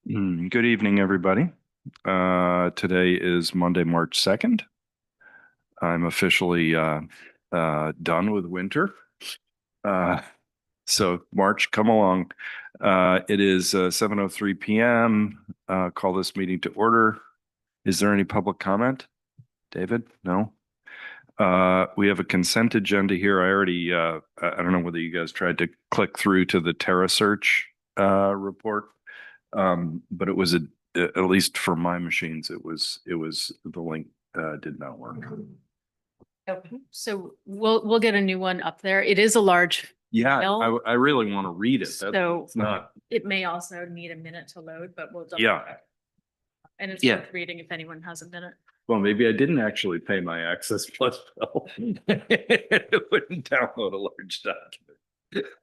Good evening, everybody. Today is Monday, March 2nd. I'm officially done with winter. Uh, so March, come along. It is 7:03 p.m. Call this meeting to order. Is there any public comment? David? No? We have a consent agenda here. I don't know whether you guys tried to click through to the Terra Search report. But it was at least for my machines, it was the link did not work. Okay, so we'll get a new one up there. It is a large Yeah, file, I really want to read it. so It's not. it may also need a minute to load, but we'll double Yeah. check. And it's Yeah. worth reading if anyone has a minute. Well, maybe I didn't actually pay my Access Plus bill. It wouldn't download a large document.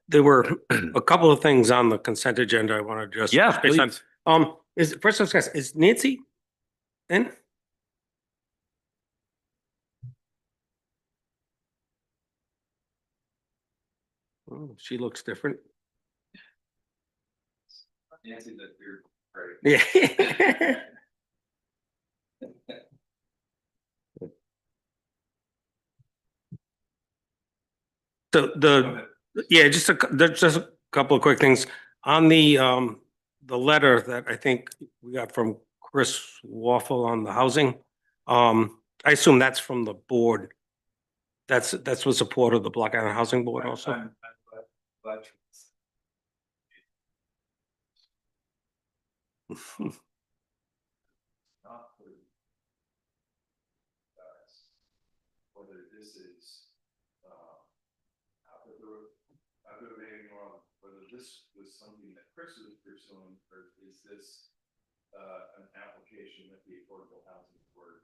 There were a couple of things on the consent agenda I want to address. Yeah, Based on- please. First, let's guess, is Nancy in? Oh, she looks different. Nancy, that you're right. Yeah. Yeah, there's just a couple of quick things on the letter that I think we got from Chris Waffle on the housing. I assume that's from the board. That's with support of the Block Island Housing Board also. I'm glad not for whether this is aggravating or whether this was something that Chris was pursuing, or is this an application that the Affordable Housing Board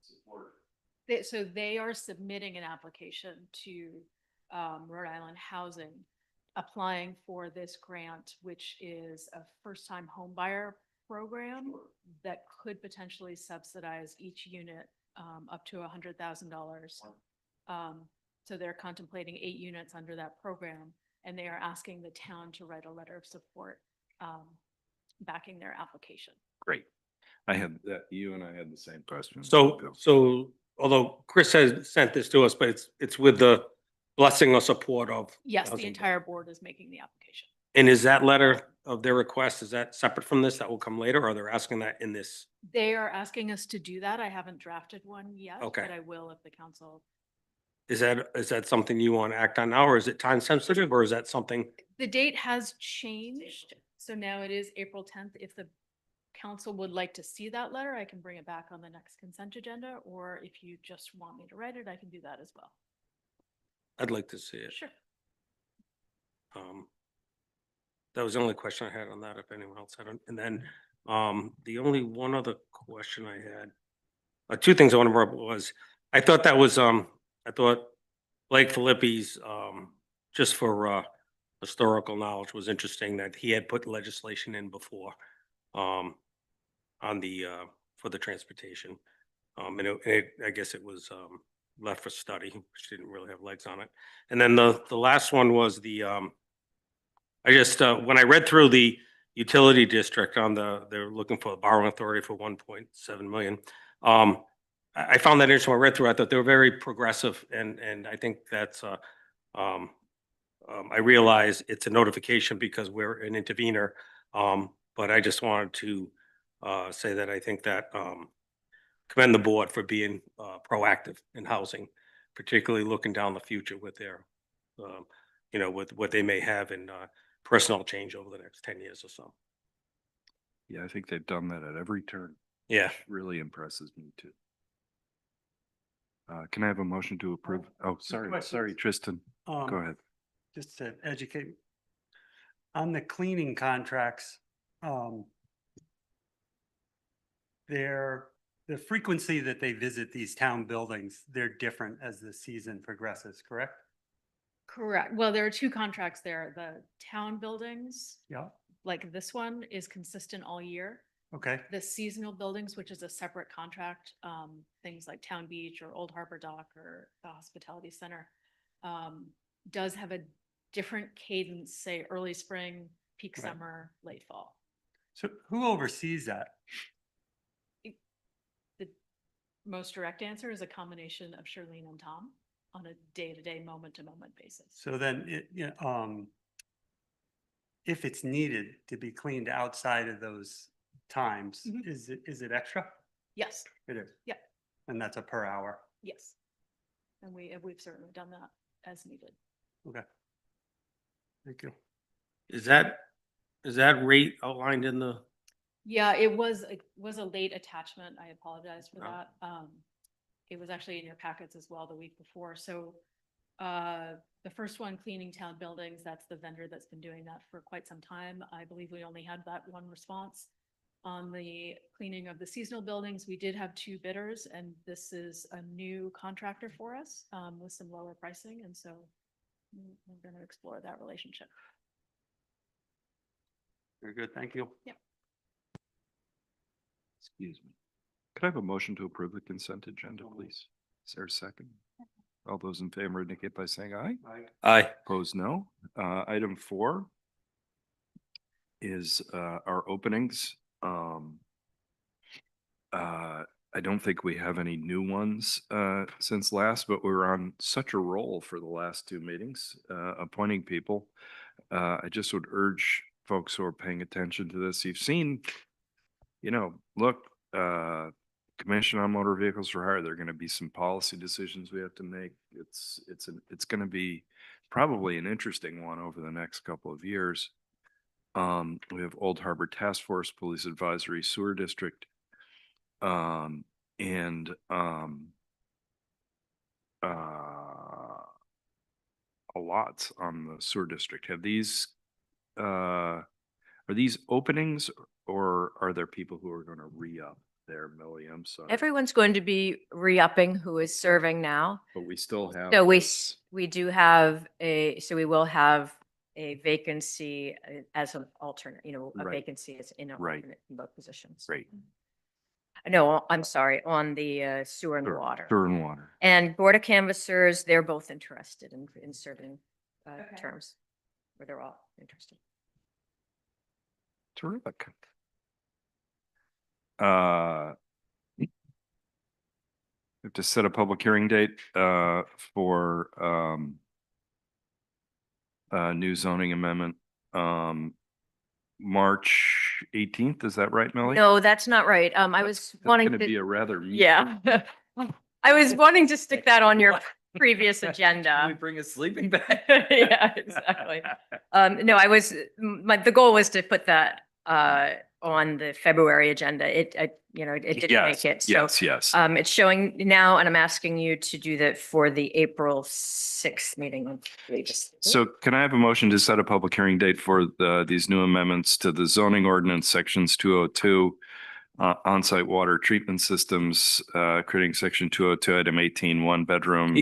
supported? So they are submitting an application to Rhode Island Housing, applying for this grant, which is a first-time home buyer program that could potentially subsidize each unit up to $100,000. So they're contemplating 8 units under that program, and they are asking the town to write a letter of support backing their application. Great. I had that. You and I had the same question. So although Chris has sent this to us, but it's with the blessing or support of. Yes, the Housing entire board is making the application. And is that letter of their request, is that separate from this? That will come later, or they're asking that in this? They are asking us to do that. I haven't drafted one yet, Okay. but I will if the council. Is that something you want to act on now, or is it time sensitive, or is that something? The date has changed, so now it is April 10th. If the council would like to see that letter, I can bring it back on the next consent agenda, or if you just want me to write it, I can do that as well. I'd like to see it. Sure. That was the only question I had on that, if anyone else had. And then the only one other question I had, 2 things I want to bring up was, I thought that was, I thought Blake Filippi's, just for historical knowledge, was interesting that he had put legislation in before on the, for the transportation. And I guess it was left for study, which didn't really have legs on it. And then the last one was the, I just, when I read through the utility district on they're looking for a borrowing authority for 1.7 million. I found that interesting. When I read through, I thought they were very progressive, and I think that's, I realize it's a notification because we're an intervener, but I just wanted to say that I think that commend the board for being proactive in housing, particularly looking down the future with their, with what they may have in personnel change over the next 10 years or so. Yeah, I think they've done that at every turn. Yeah. Which really impresses me too. Can I have a motion to approve? Oh, sorry, Tristan. Go ahead. Just to educate on the cleaning contracts, the frequency that they visit these town buildings, they're different as the season progresses, correct? Correct. Well, there are 2 contracts there. The town buildings, Yeah. like this one, is consistent all year. Okay. The seasonal buildings, which is a separate contract, things like Town Beach or Old Harbor Dock or the Hospitality Center, does have a different cadence, say early spring, peak Right. summer, late fall. So who oversees that? The most direct answer is a combination of Shirlene and Tom on a day-to-day, moment-to-moment basis. So then if it's needed to be cleaned outside of those times, Mhm. is it extra? Yes, It is. Yep. And that's a per hour. yes. And we've certainly done that as needed. Okay. Thank you. Is that rate outlined in the, Yeah, it was a late attachment. I apologize for Oh. that. It was actually in your packets as well the week before. So the first one, cleaning town buildings, that's the vendor that's been doing that for quite some time. I believe we only had that one response. On the cleaning of the seasonal buildings, we did have 2 bidders, and this is a new contractor for us with some lower pricing. And so we're going to explore that relationship. Very good. Thank you. Excuse me. Could I have a motion to approve the consent agenda, please? Is there a second? All those in favor indicate by saying aye. aye, Opposed, no. Item 4 is our openings. I don't think we have any new ones since last, but we were on such a roll for the last 2 meetings, appointing people. I just would urge folks who are paying attention to this, you've seen, look, Commission on Motor Vehicles for Hire, there are going to be some policy decisions we have to make. It's going to be probably an interesting one over the next couple of years. We have Old Harbor Task Force, Police Advisory, Sewer District, and a lot on the Sewer District. Have these are these openings, or are there people who are going to re-up there, Millie? I'm sorry. Everyone's going to be re-upping who is serving now. But we still have. So this- we do have so we will have a vacancy as an alternate, a Right. vacancy is in an Right. alternate in both positions. Great. No, I'm sorry, on the sewer and Sewer- water. Sewer and water. And Board of Canvassers, they're both interested in serving terms, where they're all interested. Terrific. We have to set a public hearing date for new zoning amendment. March 18th, is that right, Millie? No, that's not right. I was That's wanting gonna be to, a rather. yeah. I was wanting to stick that on your previous Can we agenda. bring a sleeping bag? Yeah, exactly. No, the goal was to put that on the February agenda. It didn't Yes, make it. So yes. it's showing now, and I'm asking you to do that for the April 6th meeting. So can I have a motion to set a public hearing date for these new amendments to the zoning ordinance sections 202, on-site water treatment systems, creating section 202, item 18, 1 bedroom.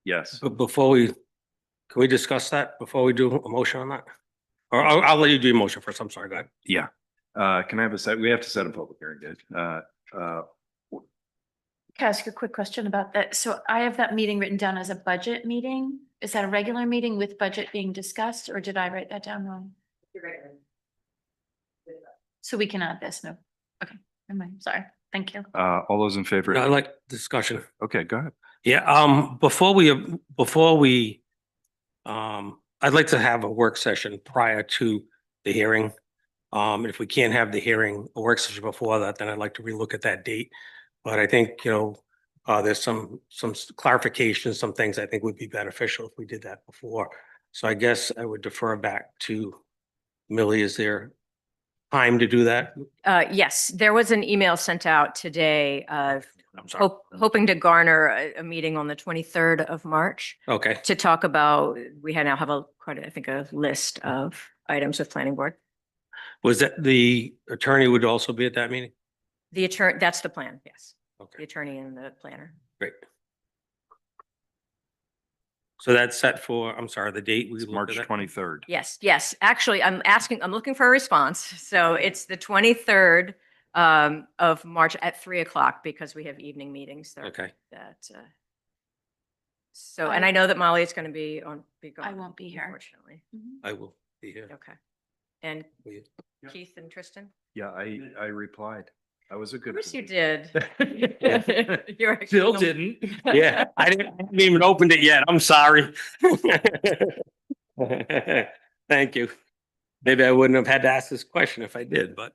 Yes. but can we discuss that before we do a motion on that? Or I'll let you do your motion first, I'm sorry, go ahead. Yeah. Can I have we have to set a public hearing date. Can I ask a quick question about that? So I have that meeting written down as a budget meeting. Is that a regular meeting with budget being discussed, or did I write that down wrong? So we can add this, no? Okay, never mind, sorry, thank you. All those in favor? I like discussion. Okay, go ahead. Yeah, before we, I'd like to have a work session prior to the hearing. And if we can't have the hearing, a work session before that, then I'd like to relook at that date. But I think, there's some clarification, some things I think would be beneficial if we did that before. So I guess I would defer back to Millie. Is there time to do that? Yes, there was an email sent out today I'm sorry. hoping to garner a meeting on the 23rd of March Okay, to talk about, we now have I think a list of items with planning board. was that the attorney would also be at that meeting? The attorney, that's the plan, yes. The Okay, attorney and the planner. great. So that's set for, I'm sorry, the date we It's looked March at that? 23rd. Yes. Actually, I'm looking for a response. So it's the 23rd of March at 3:00 because we have evening meetings there. Okay, So, and I know that Molly is going to be gone. I won't be here. Unfortunately. Mhm. I will be here. Okay. And We- Keith and Tristan? Yeah, I replied. I was a Of good. course you boy. did. You're Phil actually- didn't. Yeah, I haven't even opened it yet. I'm sorry. Thank you. Maybe I wouldn't have had to ask this question if I did, but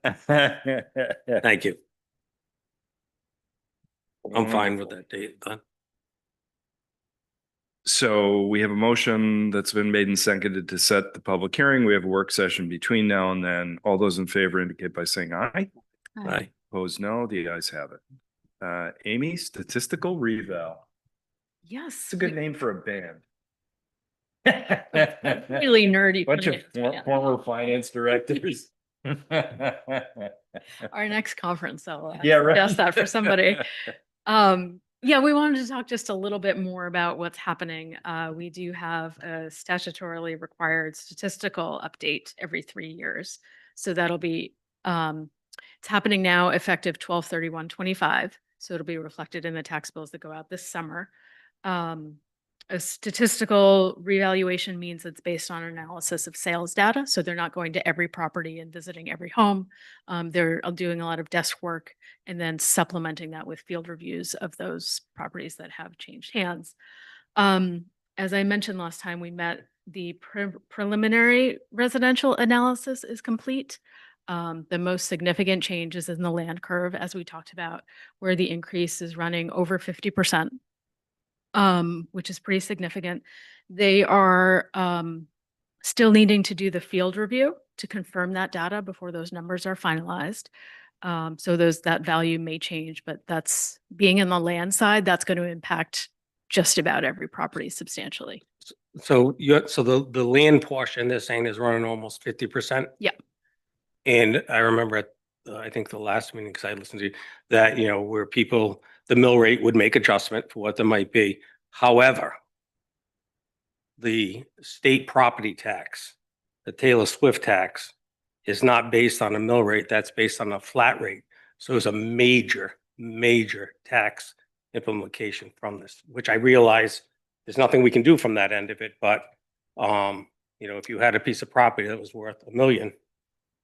thank you. I'm fine with that date, but So we have a motion that's been made and seconded to set the public hearing. We have a work session between now and then. All those in favor indicate by saying aye. I, Opposed, no. The ayes have it. Amy, statistical reval. Yes. It's a good name for a band. Really nerdy. Bunch of finance fan. former finance directors. Our next conference, I'll Yeah, right. suggest that for somebody. Yeah, we wanted to talk just a little bit more about what's happening. We do have a statutorily required statistical update every 3 years. So that'll be, it's happening now effective 12/31/25. So it'll be reflected in the tax bills that go out this summer. A statistical revaluation means it's based on analysis of sales data. So they're not going to every property and visiting every home. They're doing a lot of desk work and then supplementing that with field reviews of those properties that have changed hands. As I mentioned last time we met, the preliminary residential analysis is complete. The most significant change is in the land curve, as we talked about, where the increase is running over 50%. Which is pretty significant. They are still needing to do the field review to confirm that data before those numbers are finalized. So that value may change, but that's being in the land side, that's going to impact just about every property substantially. so the land portion they're saying is running almost 50%. Yeah. And I remember at, I think the last meeting, because I listened to that, where people, the mill rate would make adjustment for what there might be. However, the state property tax, the Taylor Swift tax, is not based on a mill rate, that's based on a flat rate. So it's a major, major tax implication from this, which I realize there's nothing we can do from that end of it, but if you had a piece of property that was worth $1 million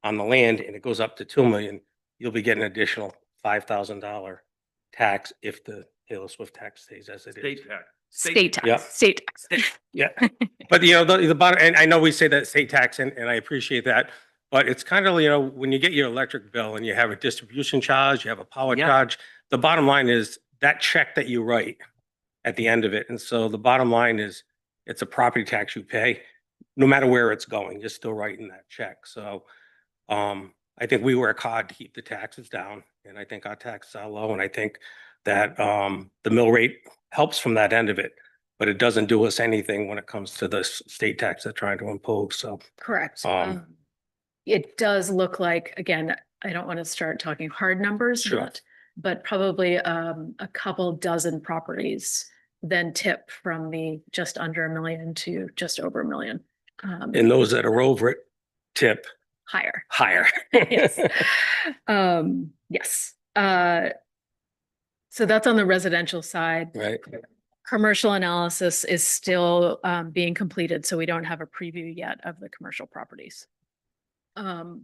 on the land and it goes up to 2 million, you'll be getting an additional $5,000 tax if the Taylor Swift tax stays as it is. tax. State tax, Yeah. state tax. Yeah, but the bottom, and I know we say that state tax and I appreciate that, but it's kind of, when you get your electric bill and you have a distribution charge, you have a power Yeah. charge, the bottom line is that check that you write at the end of it. And so the bottom line is it's a property tax you pay, no matter where it's going, you're still writing that check. So I think we work hard to keep the taxes down and I think our taxes are low. And I think that the mill rate helps from that end of it, but it doesn't do us anything when it comes to the state tax they're trying to impose. So Correct. Um, It does look like, again, I don't want to start talking hard numbers, Sure. but probably a couple dozen properties then tip from the just under $1 million to just over $1 million. and those that are over it tip Higher. higher. Yes. Yes. So that's on the residential side. Right. Commercial analysis is still being completed, so we don't have a preview yet of the commercial properties.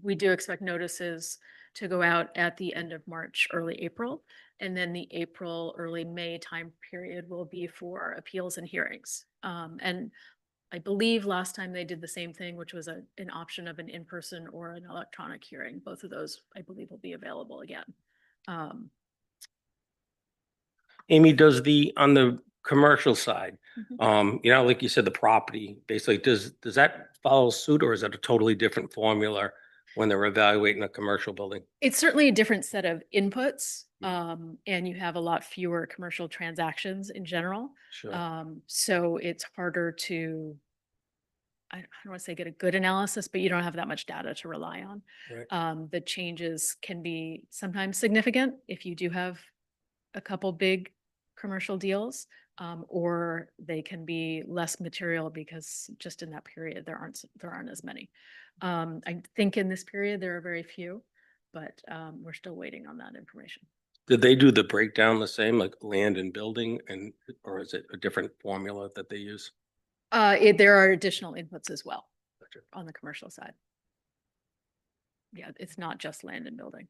We do expect notices to go out at the end of March, early April, and then the April, early May time period will be for appeals and hearings. And I believe last time they did the same thing, which was an option of an in-person or an electronic hearing. Both of those, I believe, will be available again. Amy, does on the commercial side, Mhm. like you said, the property, basically, does that follow suit or is it a totally different formula when they're evaluating a commercial building? It's certainly a different set of inputs, and you have a lot fewer commercial transactions in general. Sure. So it's harder to, I don't want to say get a good analysis, but you don't have that much data to rely on. Right. The changes can be sometimes significant if you do have a couple big commercial deals, or they can be less material because just in that period, there aren't as many. I think in this period, there are very few, but we're still waiting on that information. Did they do the breakdown the same, like land and building, or is it a different formula that they use? There are additional inputs as well Gotcha. on the commercial side. yeah, it's not just land and building.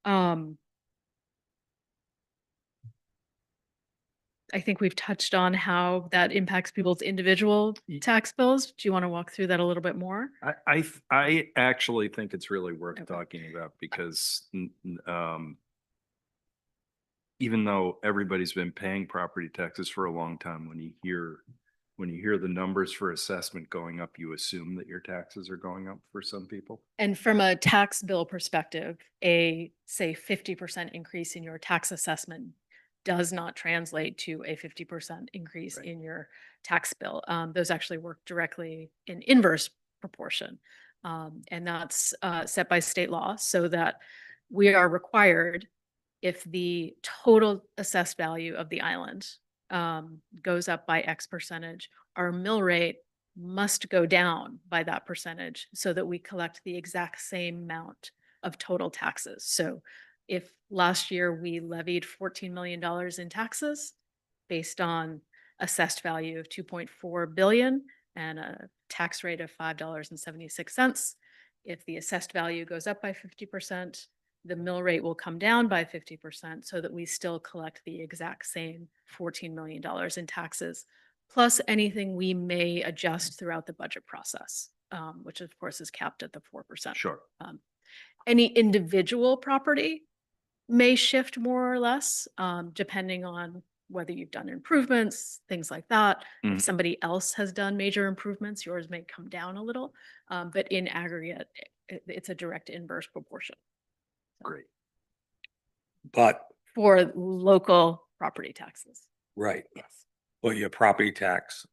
Um, I think we've touched on how that impacts people's individual tax bills. Do you want to walk through that a little bit more? I actually think it's really worth Okay. talking about because even though everybody's been paying property taxes for a long time, when you hear the numbers for assessment going up, you assume that your taxes are going up for some people. And from a tax bill perspective, a, say, 50% increase in your tax assessment does not translate to a 50% increase Right. in your tax bill. Those actually work directly in inverse proportion. And that's set by state law so that we are required, if the total assessed value of the island goes up by X percentage, our mill rate must go down by that percentage so that we collect the exact same amount of total taxes. So if last year we levied $14 million in taxes based on assessed value of 2.4 billion and a tax rate of $5.76, if the assessed value goes up by 50%, the mill rate will come down by 50% so that we still collect the exact same $14 million in taxes, plus anything we may adjust throughout the budget process, which of course is capped at the 4%. Sure. Any individual property may shift more or less, depending on whether you've done improvements, things like that. Mhm. If somebody else has done major improvements, yours may come down a little, but in aggregate, it's a direct inverse proportion Great. But, for local property taxes. right, Yes. but your property tax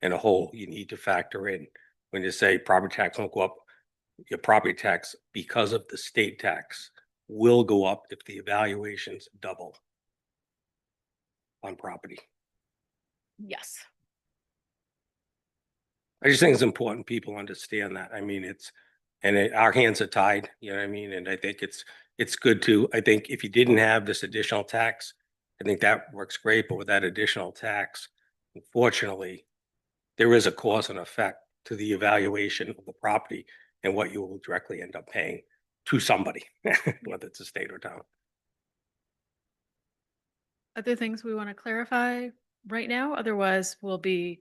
in a whole, you need to factor in, when you say property tax won't go up, your property tax, because of the state tax, will go up if the evaluations double on property. Yes. I just think it's important people understand that. I mean, our hands are tied, you know what I mean? And I think it's good to, I think if you didn't have this additional tax, I think that works great, but with that additional tax, unfortunately, there is a cause and effect to the evaluation of the property and what you will directly end up paying to somebody, whether it's a state or town. Other things we want to clarify right now, otherwise we'll be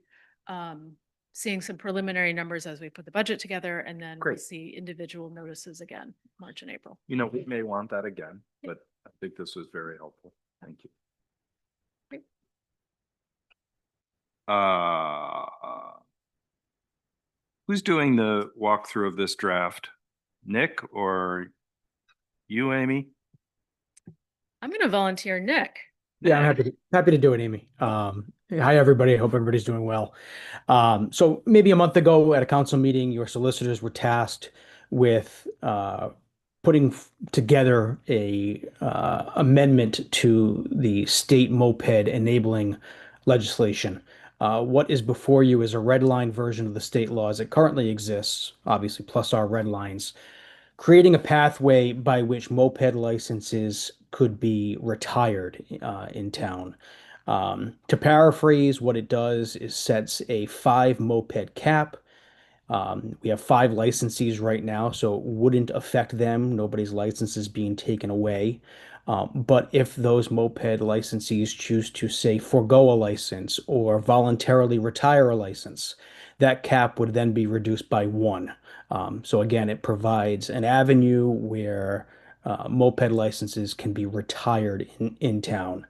seeing some preliminary numbers as we put the budget together, and then we'll Great. see individual notices again, March and April. You know, we may want that again, but I think this was very helpful. Thank you. Great. Who's doing the walkthrough of this draft? Nick or you, Amy? I'm going to volunteer Nick. Yeah, I'm happy to do it, Amy. Hi, everybody. Hope everybody's doing well. So maybe a month ago at a council meeting, your solicitors were tasked with putting together a amendment to the state moped enabling legislation. What is before you is a red line version of the state law as it currently exists, obviously, plus our red lines, creating a pathway by which moped licenses could be retired in town. To paraphrase, what it does is sets a 5 moped cap. We have 5 licensees right now, so it wouldn't affect them. Nobody's license is being taken away. But if those moped licensees choose to, say, forego a license or voluntarily retire a license, that cap would then be reduced by 1. So again, it provides an avenue where moped licenses can be retired in town.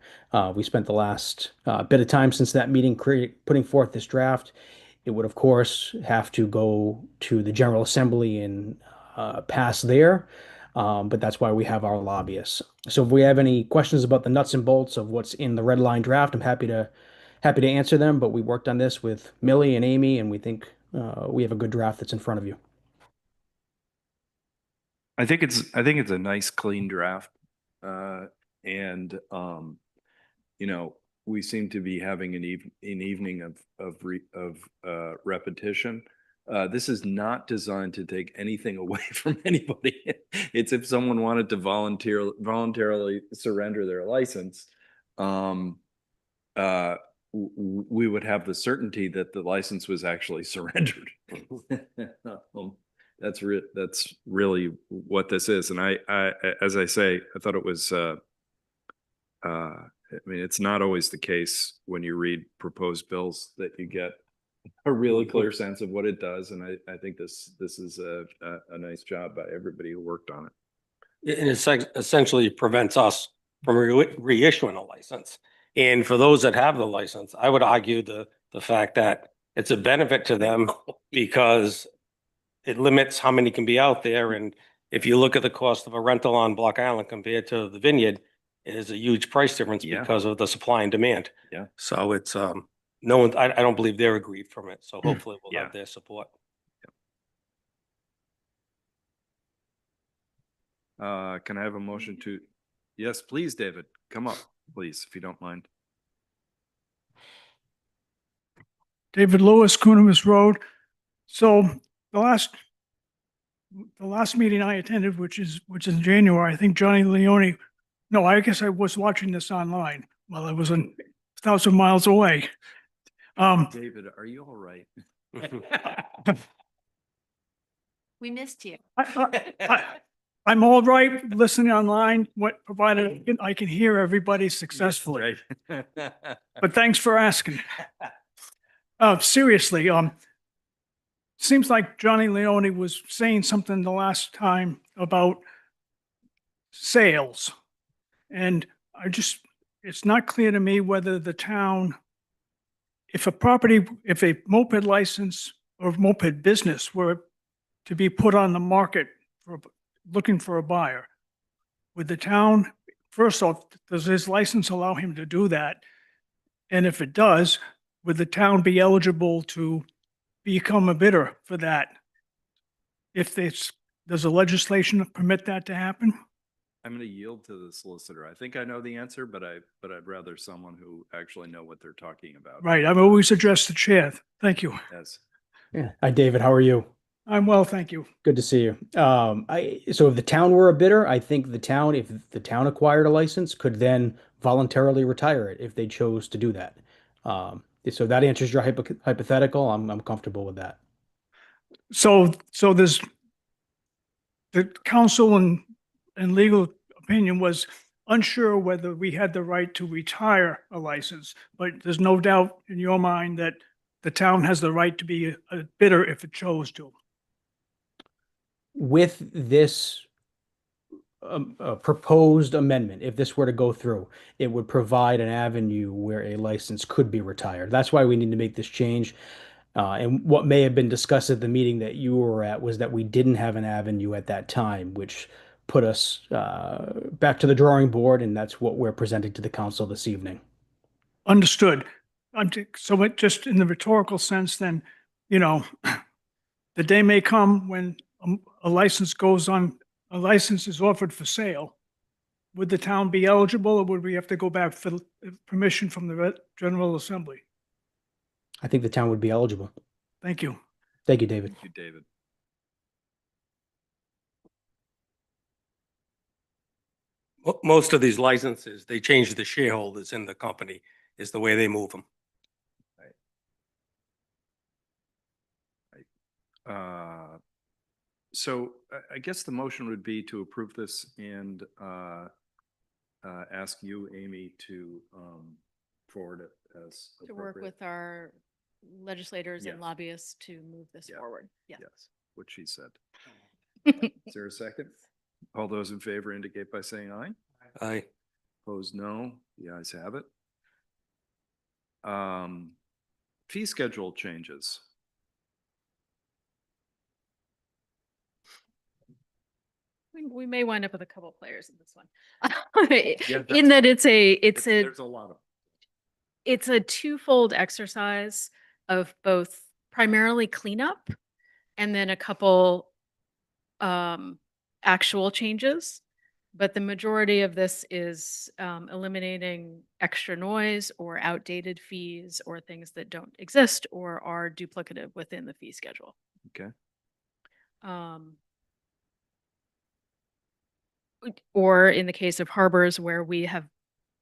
We spent the last bit of time since that meeting putting forth this draft. It would, of course, have to go to the General Assembly and pass there. But that's why we have our lobbyists. So if we have any questions about the nuts and bolts of what's in the red line draft, I'm happy to answer them. But we worked on this with Millie and Amy, and we think we have a good draft that's in front of you. I think it's a nice clean draft. And you know, we seem to be having an evening of repetition. This is not designed to take anything away from anybody. It's if someone wanted to voluntarily surrender their license, we would have the certainty that the license was actually surrendered. That's really what this is. And as I say, I thought it was, I mean, it's not always the case when you read proposed bills that you get a really clear sense of what it does. And I think this is a nice job by everybody who worked on it. And it essentially prevents us from reissuing a license. And for those that have the license, I would argue the fact that it's a benefit to them because it limits how many can be out there. And if you look at the cost of a rental on Block Island compared to the Vineyard, it is a huge price difference Yeah. because of the supply and demand. Yeah. So it's, no one, I don't believe they're aggrieved from it. So hopefully we'll Yeah. have their support. Can I have a motion to, yes, please, David, come up, please, if you don't mind. David Lewis, Coonamus Road. So the last meeting I attended, which is in January, I think Johnny Leone, no, I guess I was watching this online while I was 1,000 miles away. David, are you all right? We missed you. I'm all right listening online, provided I can hear everybody successfully, Right. but thanks for asking. Seriously, seems like Johnny Leone was saying something the last time about sales. And it's not clear to me whether the town, if a moped license or moped business were to be put on the market for looking for a buyer, would the town, first off, does his license allow him to do that? And if it does, would the town be eligible to become a bidder for that? If does the legislation permit that to happen? I'm going to yield to the solicitor. I think I know the answer, but I'd rather someone who actually know what they're talking about. Right, I've always addressed the chair. Thank you. Yes. Yeah. Hi, David. How are you? I'm well, thank you. Good to see you. So if the town were a bidder, I think if the town acquired a license, could then voluntarily retire it if they chose to do that. So that answers your hypothetical. I'm comfortable with that. So there's the council and legal opinion was unsure whether we had the right to retire a license, but there's no doubt in your mind that the town has the right to be a bidder if it chose to. With this proposed amendment, if this were to go through, it would provide an avenue where a license could be retired. That's why we need to make this change. And what may have been discussed at the meeting that you were at was that we didn't have an avenue at that time, which put us back to the drawing board, and that's what we're presenting to the council this evening. Understood. So it just in the rhetorical sense, then, the day may come when a license is offered for sale. Would the town be eligible, or would we have to go back for permission from the General Assembly? I think the town would be eligible. Thank you. Thank you, David. Thank you, David. Most of these licenses, they change the shareholders in the company is the way they move them. So I guess the motion would be to approve this and ask you, Amy, to forward it as To work appropriate. with our legislators and Yes. lobbyists to move this Yeah. forward. Yeah. Yes, what she said. Is there a second? All those in favor indicate by saying aye. Aye. Opposed, no. The ayes have it. Fee schedule changes. We may wind up with a couple players in this one. Yeah, In that it's There's a lot of. it's a twofold exercise of both primarily cleanup and then a couple actual changes. But the majority of this is eliminating extra noise or outdated fees or things that don't exist or are duplicative within the fee schedule. Okay. Or in the case of harbors where we have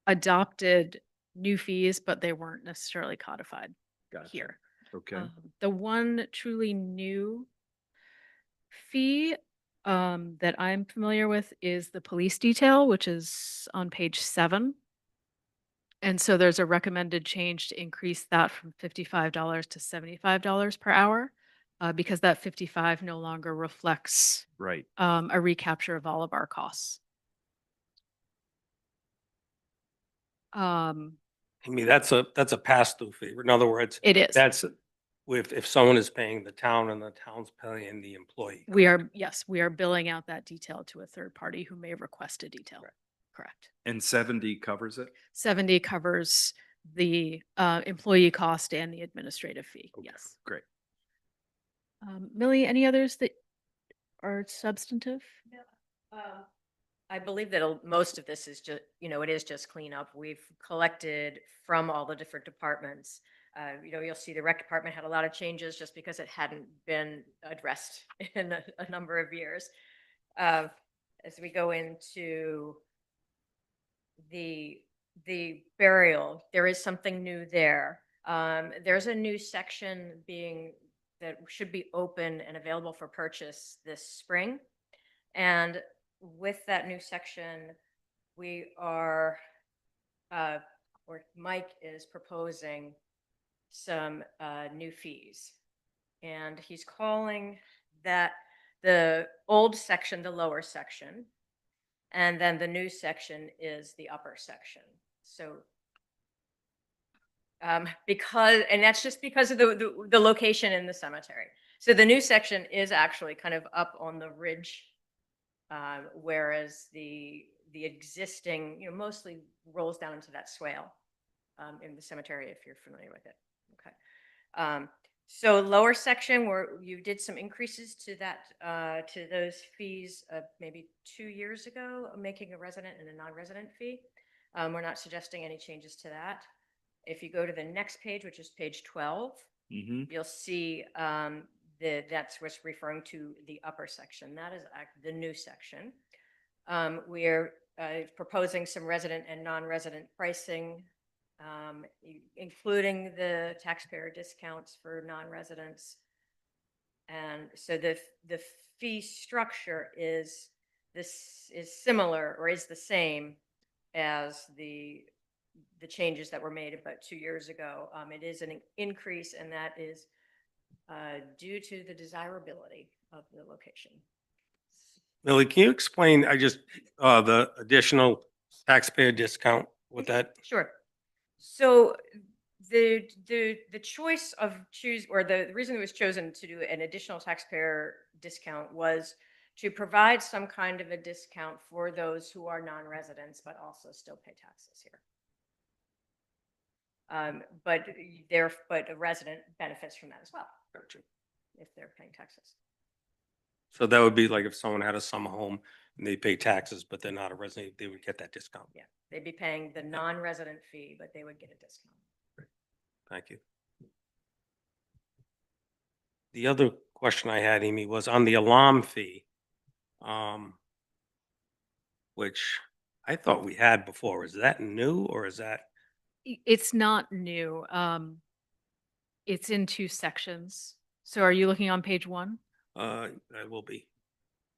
adopted new fees, but they weren't necessarily codified Gotcha. here. Okay. The one truly new fee that I'm familiar with is the police detail, which is on page 7. And so there's a recommended change to increase that from $55 to $75 per hour, because that 55 no longer reflects Right. a recapture of all of our costs. Um, I mean, that's a pass-through fee. In other words, It is. that's if someone is paying the town and the town's paying the employee. We are, yes, we are billing out that detail to a third party who may request a detail. Correct. And 70 covers it? 70 covers the employee cost and the administrative fee. Okay, Yes. Great. Millie, any others that are substantive? I believe that most of this is just, it is just cleanup. We've collected from all the different departments. You'll see the rec department had a lot of changes just because it hadn't been addressed in a number of years. As we go into the burial, there is something new there. There's a new section that should be open and available for purchase this spring. And with that new section, we are, or Mike is proposing some new fees. And he's calling that the old section, the lower section, and then the new section is the upper section. So and that's just because of the location in the cemetery. So the new section is actually kind of up on the ridge, whereas the existing, mostly rolls down into that swale in the cemetery, if you're familiar with it. Okay. So lower section where you did some increases to that, to those fees maybe 2 years ago, making a resident and a non-resident fee. We're not suggesting any changes to that. If you go to the next page, which is page 12, you'll see that's what's referring to the upper section. That is the new section. We're proposing some resident and non-resident pricing, including the taxpayer discounts for non-residents. And so the fee structure is similar or is the same as the changes that were made about 2 years ago. It is an increase, and that is due to the desirability of the location. Millie, can you explain, the additional taxpayer discount with that? Sure. So the choice of the reason it was chosen to do an additional taxpayer discount was to provide some kind of a discount for those who are non-residents but also still pay taxes here. But a resident benefits from that as well. Gotcha. If they're paying taxes. So that would be like if someone had a summer home and they pay taxes, but they're not a resident, they would get that discount. Yeah, they'd be paying the non-resident fee, but they would get a discount. Thank you. The other question I had, Amy, was on the alarm fee, which I thought we had before. Is that new or is that? It's not new. It's in 2 sections. So are you looking on page 1? I will be.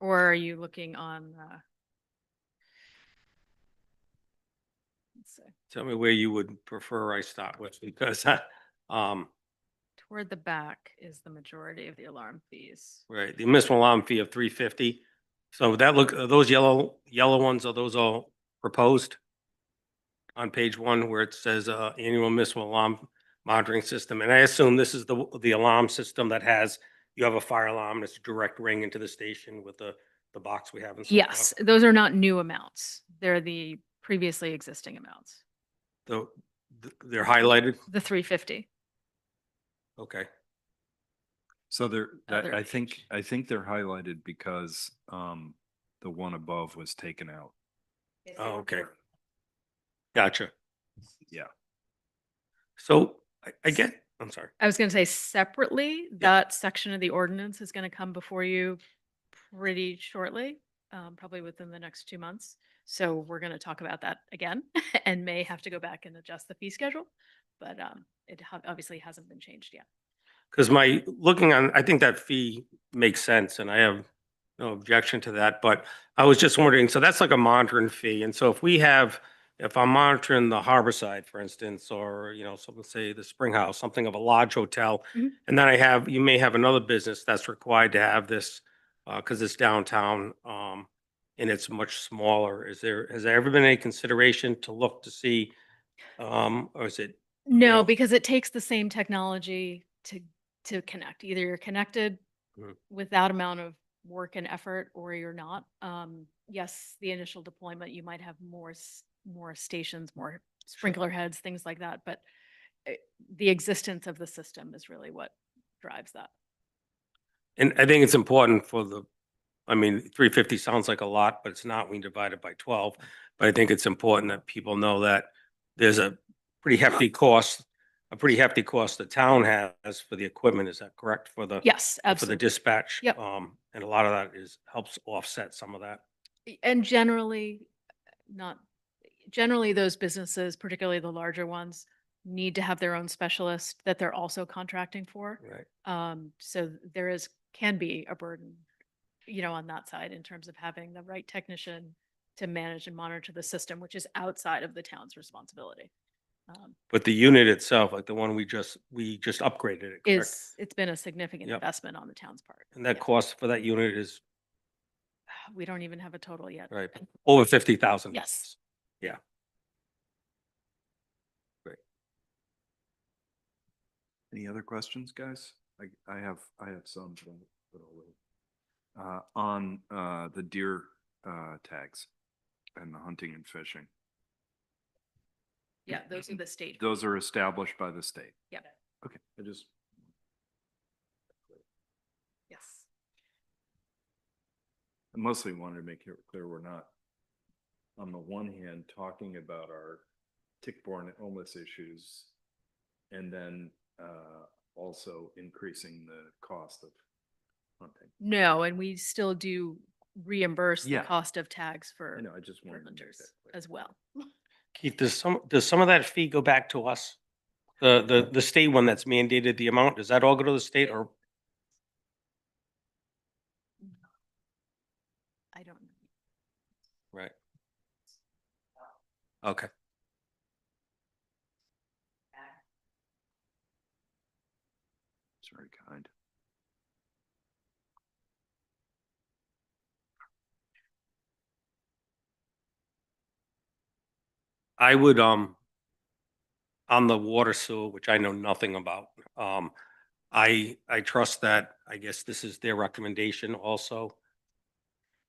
Or are you looking on, let's see, Tell me where you would prefer I start with, because, toward the back is the majority of the alarm fees. right, the municipal alarm fee of $350. So are those yellow ones, are those all proposed? On page 1 where it says, annual municipal alarm monitoring system. And I assume this is the alarm system that you have a fire alarm, and it's a direct ring into the station with the box we have. Yes, those are not new amounts. They're the previously existing amounts. They're highlighted? The 350. Okay. So Other I think they're highlighted because the one above was taken out. Oh, okay. Gotcha. Yeah. So I'm sorry. I was going to say separately, that section of the ordinance is going to come before you pretty shortly, probably within the next 2 months. So we're going to talk about that again and may have to go back and adjust the fee schedule, but it obviously hasn't been changed yet. Because I think that fee makes sense and I have no objection to that, but I was just wondering, so that's like a monitoring fee. And so if I'm monitoring the harbor side, for instance, or, something, say the Spring House, something of a lodge hotel, Mhm. and then you may have another business that's required to have this, because it's downtown, and it's much smaller. Has there ever been any consideration to look to see, or is it? No, know- because it takes the same technology to connect. Either you're connected Mhm. with that amount of work and effort or you're not. Yes, the initial deployment, you might have more stations, more sprinkler heads, things like that, but the existence of the system is really what drives that. And I think it's important I mean, 350 sounds like a lot, but it's not when you divide it by 12. But I think it's important that people know that there's a pretty hefty cost the town has for the equipment. Is that correct? Yes, For the absolutely. dispatch? Yep. And a lot of that helps offset some of that. And not generally those businesses, particularly the larger ones, need to have their own specialist that they're also contracting for. Right. So can be a burden, on that side in terms of having the right technician to manage and monitor the system, which is outside of the town's responsibility. But the unit itself, like the one we just upgraded it, correct? It's been a significant Yep. investment on the town's part. And that Yeah. cost for that unit is, We don't even have a total yet. right, over 50,000. Yes. Yeah. Great. Any other questions, guys? I have some, but I'll wait. On the deer tags and the hunting and fishing. Yeah, those are the state. Those are established by the state. Yep. Okay, Yes. I mostly wanted to make it clear we're not, on the one hand, talking about our tick-borne illness issues and then also increasing the cost of hunting. No, and we still do reimburse the Yeah. cost of tags for I just for wanted to make hunters that clear. as well. Keith, does some of that fee go back to us? The state one that's mandated the amount, does that all go to the state or? I don't know. Right. Okay. It's very kind. I would, on the water sewer, which I know nothing about, I trust that, I guess this is their recommendation also.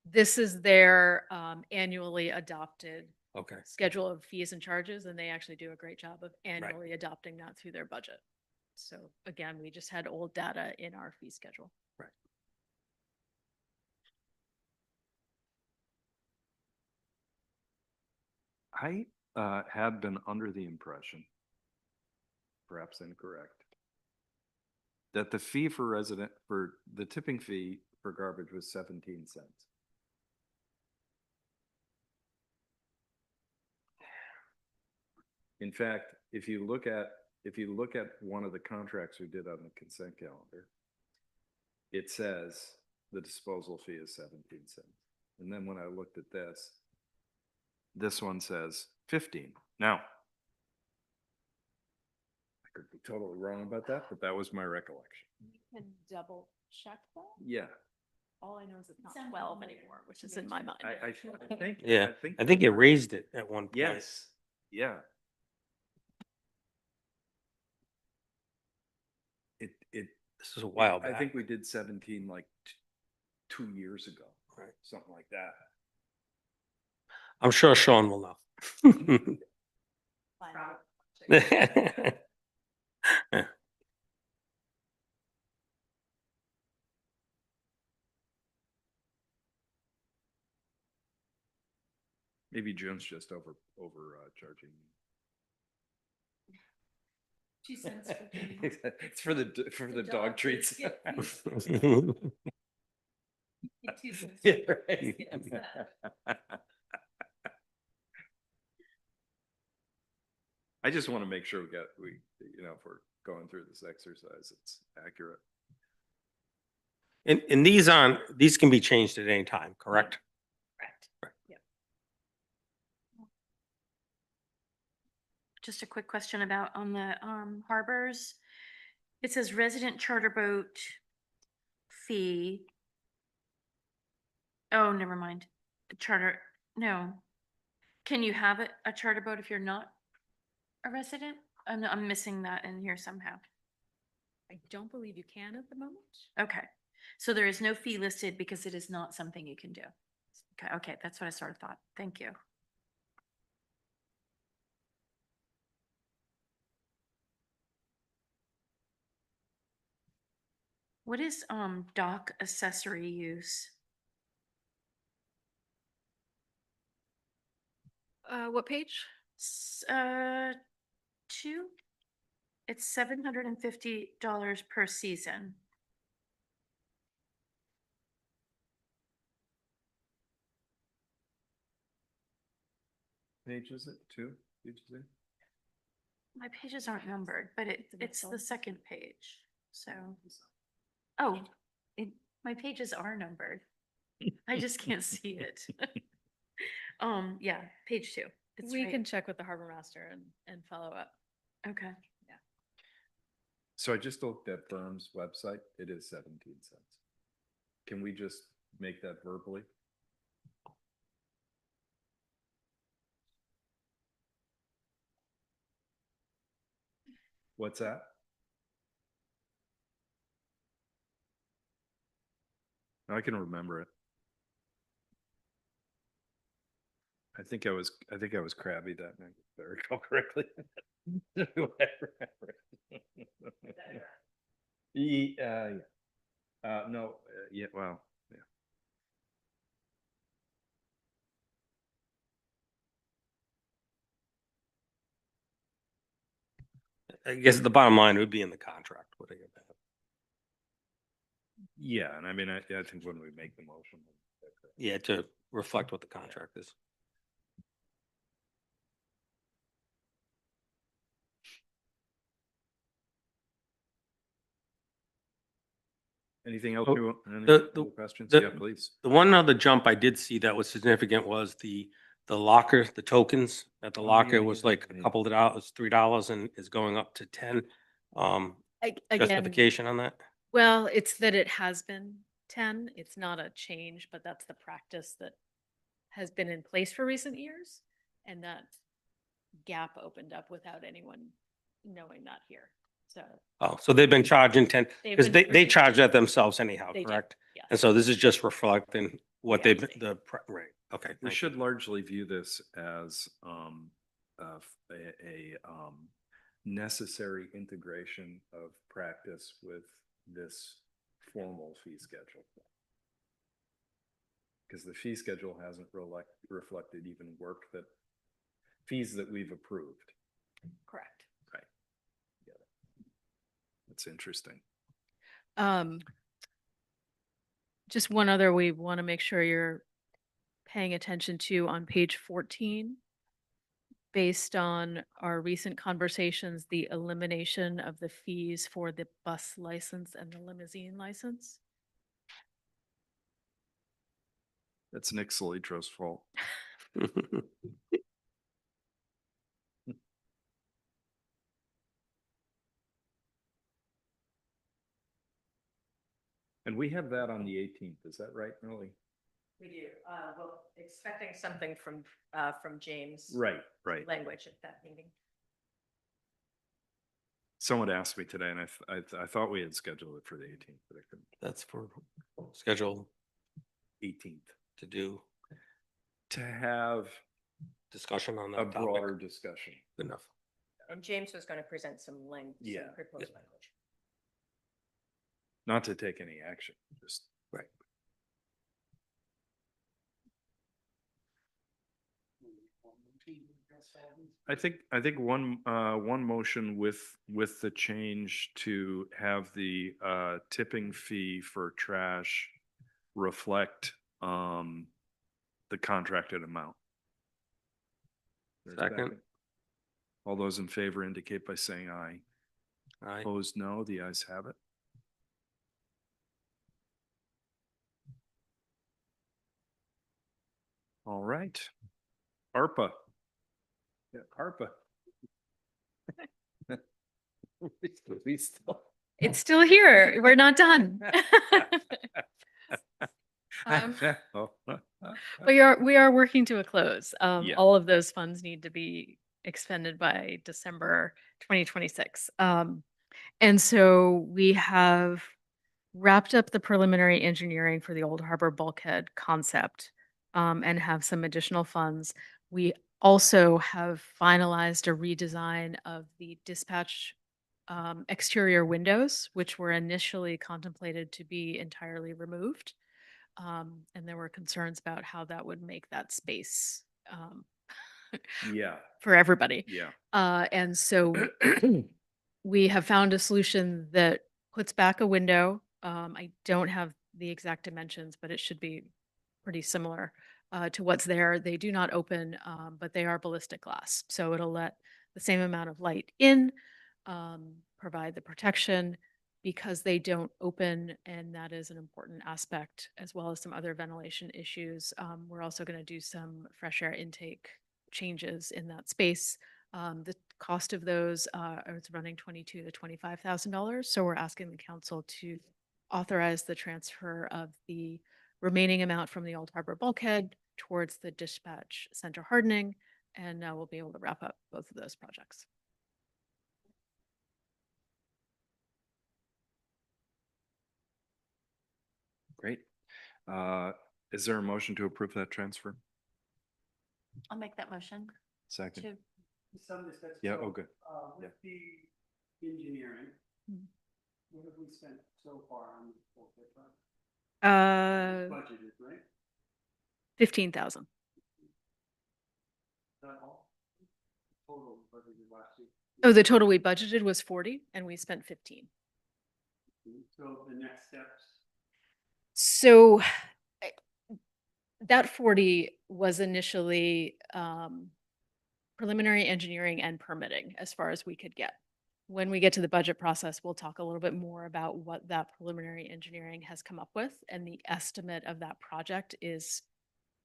This is their annually adopted Okay. schedule of fees and charges, and they actually do a great job of annually adopting that through their budget. So again, we just had old data in our fee schedule. Right. I had been under the impression, perhaps incorrect, that the fee for the tipping fee for garbage was 17 cents. In fact, if you look at one of the contracts we did on the consent calendar, it says the disposal fee is 17 cents. And then when I looked at this one says 15. Now, I could be totally wrong about that, but that was my recollection. You can double check that. Yeah. All I know is it's not 12 anymore, which is in my mind. I think. Yeah, I think you raised it at one point. Yes, yeah. This is a while I back. think we did 17 like 2 years ago. Right. Something like that. I'm sure Sean will know. Maybe June's just over charging. 2 cents for It's for the dog treats. Yeah, right. I just want to make sure if we're going through this exercise, it's accurate. And these can be changed at any time, correct? Correct. Yep. Just a quick question about on the harbors. It says resident charter boat fee. Oh, never mind. Charter, no. Can you have a charter boat if you're not a resident? I'm missing that in here somehow. I don't believe you can at the moment. Okay, so there is no fee listed because it is not something you can do. Okay, that's what I sort of thought. Thank you. What is dock accessory use? What page? 2. It's $750 per season. Page is it? 2? Page is it? My pages aren't numbered, but it's the middle. second page, so. Oh, my pages are numbered. I just can't see it. Yeah, page 2. It's We right- can check with the harbor master and follow up. Okay. So I just looked at Firm's website. It is 17 cents. Can we just make that verbally? What's that? I can remember it. I think I was crabby that night, if I recall correctly. Yeah. No, yeah, well, yeah. I guess the bottom line would be in the contract. What I get that. Yeah, and I mean, I think when we make the motion. Yeah, to reflect what the contract is. Anything else? Oh, Any the- other questions? the- Yeah, please. The one other jump I did see that was significant was the locker, the tokens at the Oh, locker yeah, was yeah, like a yeah. couple of dollars, $3 and is going up to 10. Again, Justification on that? well, it's that it has been 10. It's not a change, but that's the practice that has been in place for recent years. And that gap opened up without anyone knowing that here. So Oh, so they've been charging 10, they've because been they charging charge 10. that themselves anyhow, They do, correct? yes. And so this is just reflecting what they've, Reality. right, okay. We thank should you. largely view this as necessary integration of practice with this formal fee schedule. Because the fee schedule hasn't reflected even fees that we've approved. Correct. Right. Yeah. That's interesting. Just one other we want to make sure you're paying attention to on page 14. Based on our recent conversations, the elimination of the fees for the bus license and the limousine license. That's Nick Solitro's fault. And we have that on the 18th. Is that right, Millie? We do. Well, expecting something from James. Right, right. Language at that meeting. Someone asked me today, and I thought we had scheduled it for the 18th, but I couldn't. That's for schedule 18th to do to have discussion on a that broader topic. discussion. Good enough. And James was going to present some Yeah. proposed language. Not to take any action, just. Right. I think one motion with the change to have the tipping fee for trash reflect the contracted amount. There's a Second. All those in favor indicate by saying aye. Aye. Opposed, no. The ayes have it. All right. ARPA. Yeah, ARPA. We still- It's still here. We're not done. Oh. We are working to a close. Yeah. All of those funds need to be expended by December 2026. And so we have wrapped up the preliminary engineering for the Old Harbor bulkhead concept, and have some additional funds. We also have finalized a redesign of the dispatch exterior windows, which were initially contemplated to be entirely removed. And there were concerns about how that would make that space Yeah, for everybody. yeah. And so we have found a solution that puts back a window. I don't have the exact dimensions, but it should be pretty similar to what's there. They do not open, but they are ballistic glass. So it'll let the same amount of light in, provide the protection because they don't open. And that is an important aspect, as well as some other ventilation issues. We're also going to do some fresh air intake changes in that space. The cost of those is running $22,000 to $25,000. So we're asking the council to authorize the transfer of the remaining amount from the Old Harbor bulkhead towards the dispatch center hardening, and we'll be able to wrap up both of those projects. Great. Is there a motion to approve that transfer? I'll make that motion Second. to, Some discussion. Yeah, So, oh, good. With the engineering, Hmm. what have we spent so far on the bulkhead project? Uh, Budgeted, right? 15,000. Is that all? Total budgeted last year. Oh, the total we budgeted was 40 and we spent 15. So the next steps. So I- that 40 was initially preliminary engineering and permitting as far as we could get. When we get to the budget process, we'll talk a little bit more about what that preliminary engineering has come up with. And the estimate of that project is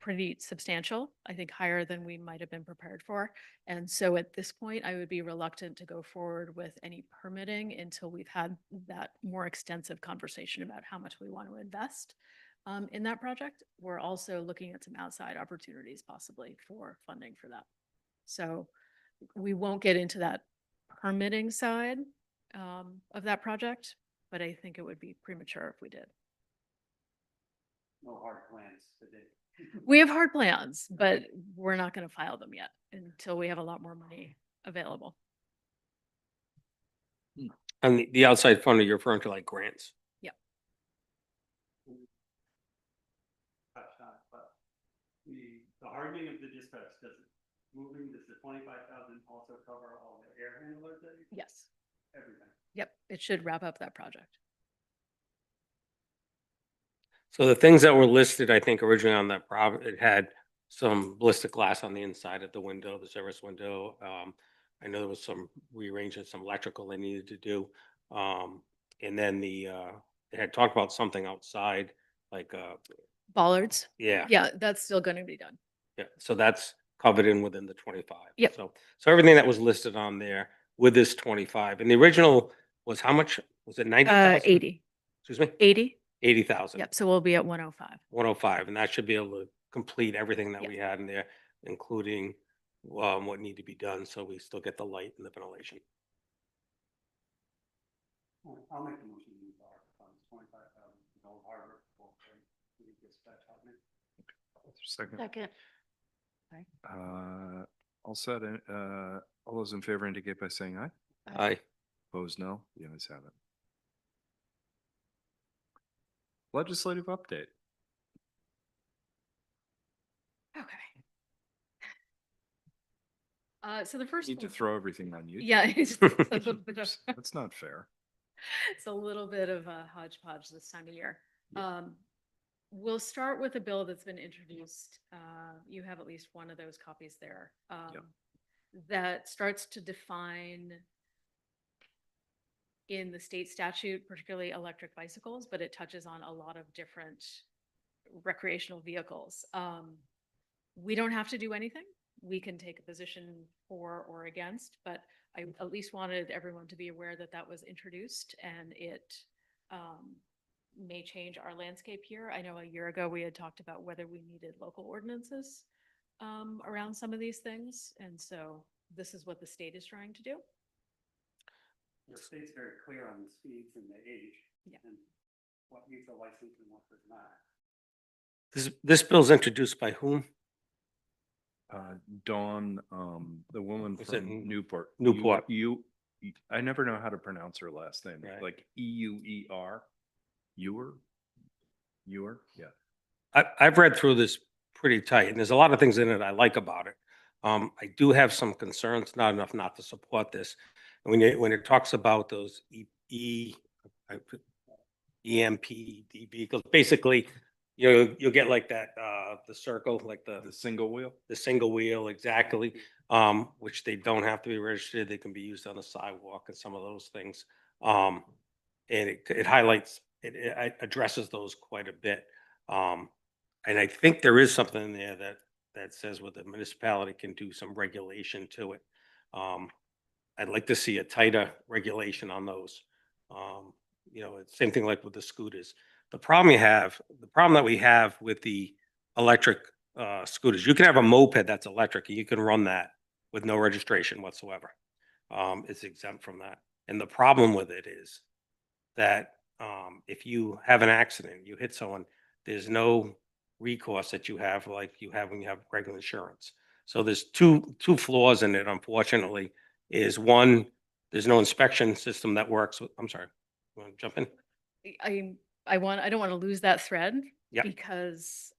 pretty substantial, I think higher than we might have been prepared for. And so at this point, I would be reluctant to go forward with any permitting until we've had that more extensive conversation about how much we want to invest in that project. We're also looking at some outside opportunities possibly for funding for that. So we won't get into that permitting side of that project, but I think it would be premature if we did. No hard plans today. We have hard plans, but we're not going to file them yet until we have a lot more money available. And the outside funding, you're referring to like grants. Touched on it, but the hardening of the dispatch, does the 25,000 also cover all the air handlers that you? Yes. Everything. Yep. It should wrap up that project. So the things that were listed, I think originally on that it had some ballistic glass on the inside of the window, the service window. I know there was some rearranging, some electrical they needed to do. And then they had talked about something outside, like, Bollards. yeah. Yeah, that's still going to be done. Yeah, so that's covered in within the 25. Yep. So everything that was listed on there with this 25, and the original was how much? Was it 90,000? 80. Excuse me? 80. 80,000. Yep. So we'll be at 105. 105, and that should be able to complete everything that Yep. we had in there, including what need to be done, so we still get the light and the ventilation. I'll make the motion to use our funds, 25,000, Old Harbor. Bulkhead, to the dispatch hardening. Second. second, All set. All those in favor indicate by saying aye. Aye. Opposed, no. The ayes have it. Legislative update. Okay. So the first Need to one- throw everything on you. Yeah, it's a little bit of- That's not fair. it's a little bit of a hodgepodge this time of year. Yeah. We'll start with a bill that's been introduced. You have at least one of those copies there. That starts to define in the state statute, particularly electric bicycles, but it touches on a lot of different recreational vehicles. We don't have to do anything. We can take a position for or against, but I at least wanted everyone to be aware that that was introduced and it may change our landscape here. I know a year ago we had talked about whether we needed local ordinances around some of these things. And so this is what the state is trying to do. The state's very clear on the speeds and the age. Yeah. And what needs a license and what does not. This bill's introduced by whom? Dawn, the woman Was it from Newport. Newport. I never know how to pronounce her last name, Right. like Euer? Ewer? Yeah. I've read through this pretty tight, and there's a lot of things in it I like about it. I do have some concerns, not enough not to support this. And when it talks about those EMPD vehicles, basically, you'll get like that, the circle, like The single wheel? the single wheel, exactly, which they don't have to be registered. They can be used on the sidewalk and some of those things. And it highlights, it addresses those quite a bit. And I think there is something in there that says what the municipality can do some regulation to it. I'd like to see a tighter regulation on those. It's same thing like with the scooters. The problem that we have with the electric scooters, you can have a moped that's electric and you can run that with no registration whatsoever. It's exempt from that. And the problem with it is that if you have an accident, you hit someone, there's no recourse that you have like you have when you have regular insurance. So there's two flaws in it, unfortunately, is one, there's no inspection system that works with, I'm sorry, you want to jump in? I don't want to lose that thread. Yep. Because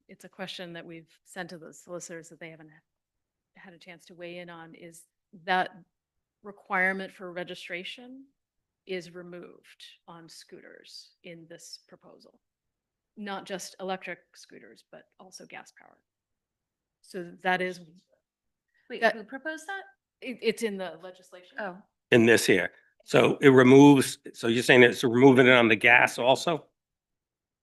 it's a question that we've sent to the solicitors that they haven't had a chance to weigh in on, is that requirement for registration is removed on scooters in this proposal. Not just electric scooters, but also gas powered. So that is, Wait, That- who proposed that? it's in the legislation. Oh, In this here. So it removes, so you're saying it's removing it on the gas also?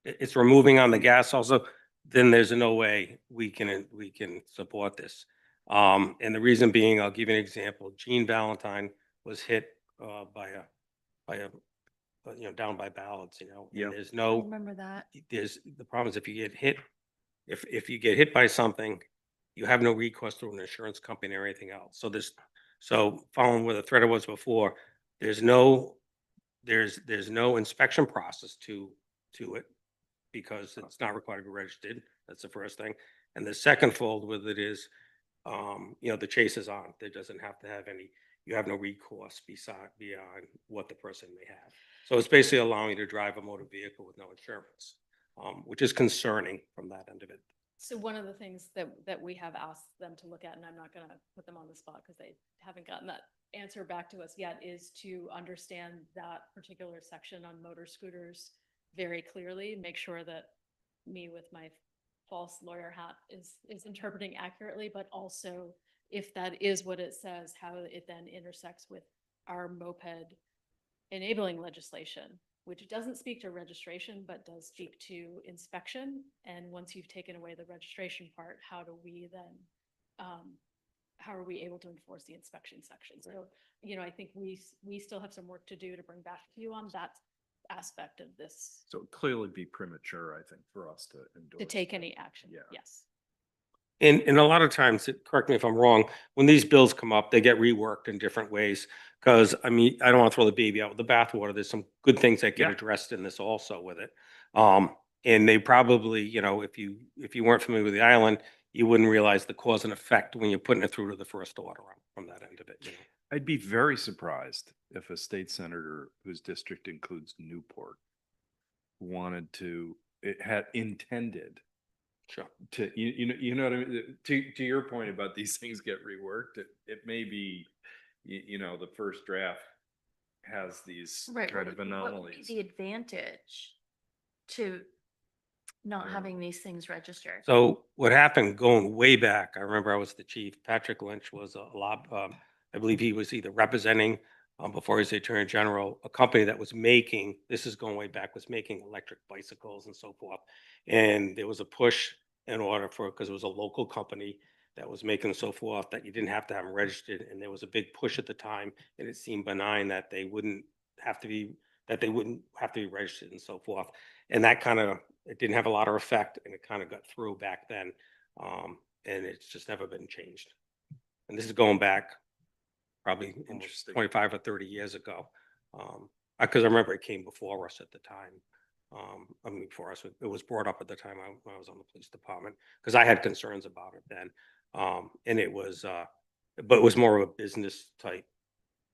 It's removing on the gas also? Then there's no way we can support this. And the reason being, I'll give you an example. Gene Valentine was hit by a down by ballots, and Yeah. there's I no, remember that. the problem is if you get hit, if you get hit by something, you have no recourse through an insurance company or anything else. So following where the thread was before, there's no inspection process to it because it's not required to be registered. That's the first thing. And the second fold with it is, the chase is on. There doesn't have to have any, you have no recourse beyond what the person may have. So it's basically allowing you to drive a motor vehicle with no insurance, which is concerning from that end of it. So one of the things that we have asked them to look at, and I'm not going to put them on the spot because they haven't gotten that answer back to us yet, is to understand that particular section on motor scooters very clearly, make sure that me with my false lawyer hat is interpreting accurately, but also if that is what it says, how it then intersects with our moped enabling legislation, which doesn't speak to registration, but does speak to inspection. And once you've taken away the registration part, how do we then, how are we able to enforce the inspection section? So, I think we still have some work to do to bring back to you on that aspect of this, So it'd clearly be premature, I think, for us to endorse. to take that. any action. Yeah. Yes. And a lot of times, correct me if I'm wrong, when these bills come up, they get reworked in different ways. Because I don't want to throw the baby out with the bathwater. There's some good things that get Yeah. addressed in this also with it. And they probably, if you weren't familiar with the island, you wouldn't realize the cause and effect when you're putting it through to the first order from that end of it. I'd be very surprised if a state senator whose district includes Newport it had intended Sure. to, you know what I mean? To your point about these things get reworked, it may be, the first draft has these Right. kind of What would be anomalies. the advantage to not Yeah. having these things registered? So what happened going way back, I remember I was the chief, Patrick Lynch was I believe he was either representing, before he was the attorney general, a company that was making, this is going way back, was making electric bicycles and so forth. And there was a push in order for, because it was a local company that was making so forth, that you didn't have to have them registered. And there was a big push at the time, and it seemed benign that they wouldn't have to be, registered and so forth. And that kind of, it didn't have a lot of effect, and it kind of got through back then. And it's just never been changed. And this is going back probably almost Interesting. 25 or 30 years ago. Because I remember it came before us at the time. I mean, before us, it was brought up at the time when I was on the police department, because I had concerns about it then. And it was, but it was more of a business type,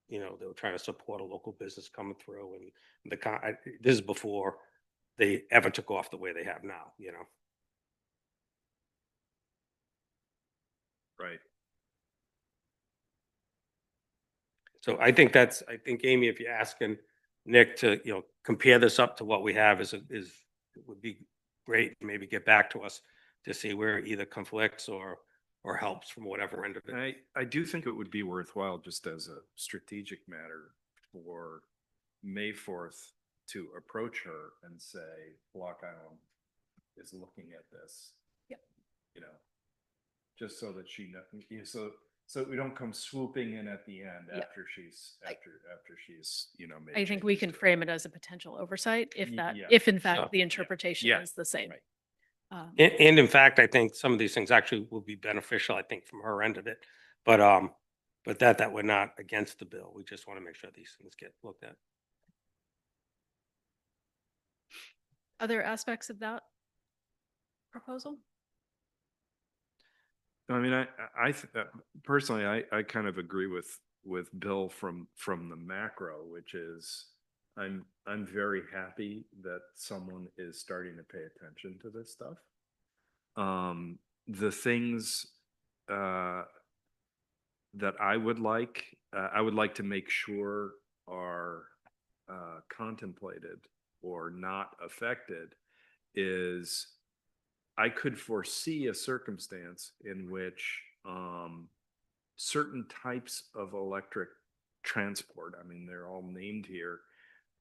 you know, they were trying to support a local business coming through, and this is before they ever took off the way they have now, you know. Right. So I think Amy, if you're asking Nick to, you know, compare this up to what we have it would be great. Maybe get back to us to see where it either conflicts or helps from whatever end of it. I do think it would be worthwhile, just as a strategic matter, for May 4th to approach her and say, Block Island is looking at this. Yep. You know, just so that she knows, so we don't come swooping in at the end Yep. after she's, you know, made I think we changes can to it. frame it as a potential oversight if Yeah. if in fact So- the interpretation Yeah. is the same. Right. And in fact, I think some of these things actually will be beneficial, I think, from her end of it. But that we're not against the bill. We just want to make sure these things get looked at. Other aspects of that proposal? I mean, personally, I kind of agree with Bill from the macro, which is I'm very happy that someone is starting to pay attention to this stuff. The things that I would like to make sure are contemplated or not affected is I could foresee a circumstance in which certain types of electric transport, I mean, they're all named here,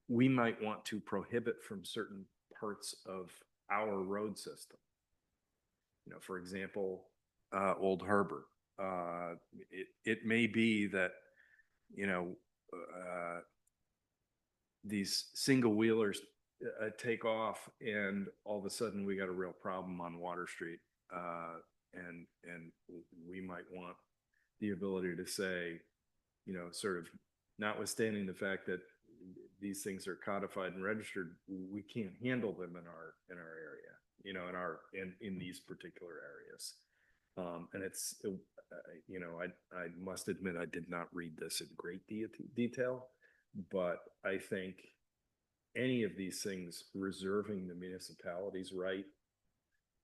we might want to prohibit from certain parts of our road system. You know, for example, Old Harbor. It may be that, you know, these single wheelers take off, and all of a sudden we got a real problem on Water Street, and we might want the ability to say, you know, sort of notwithstanding the fact that these things are codified and registered, we can't handle them in our area, you know, in these particular areas. And it's, you know, I must admit I did not read this in great detail, but I think any of these things reserving the municipality's right.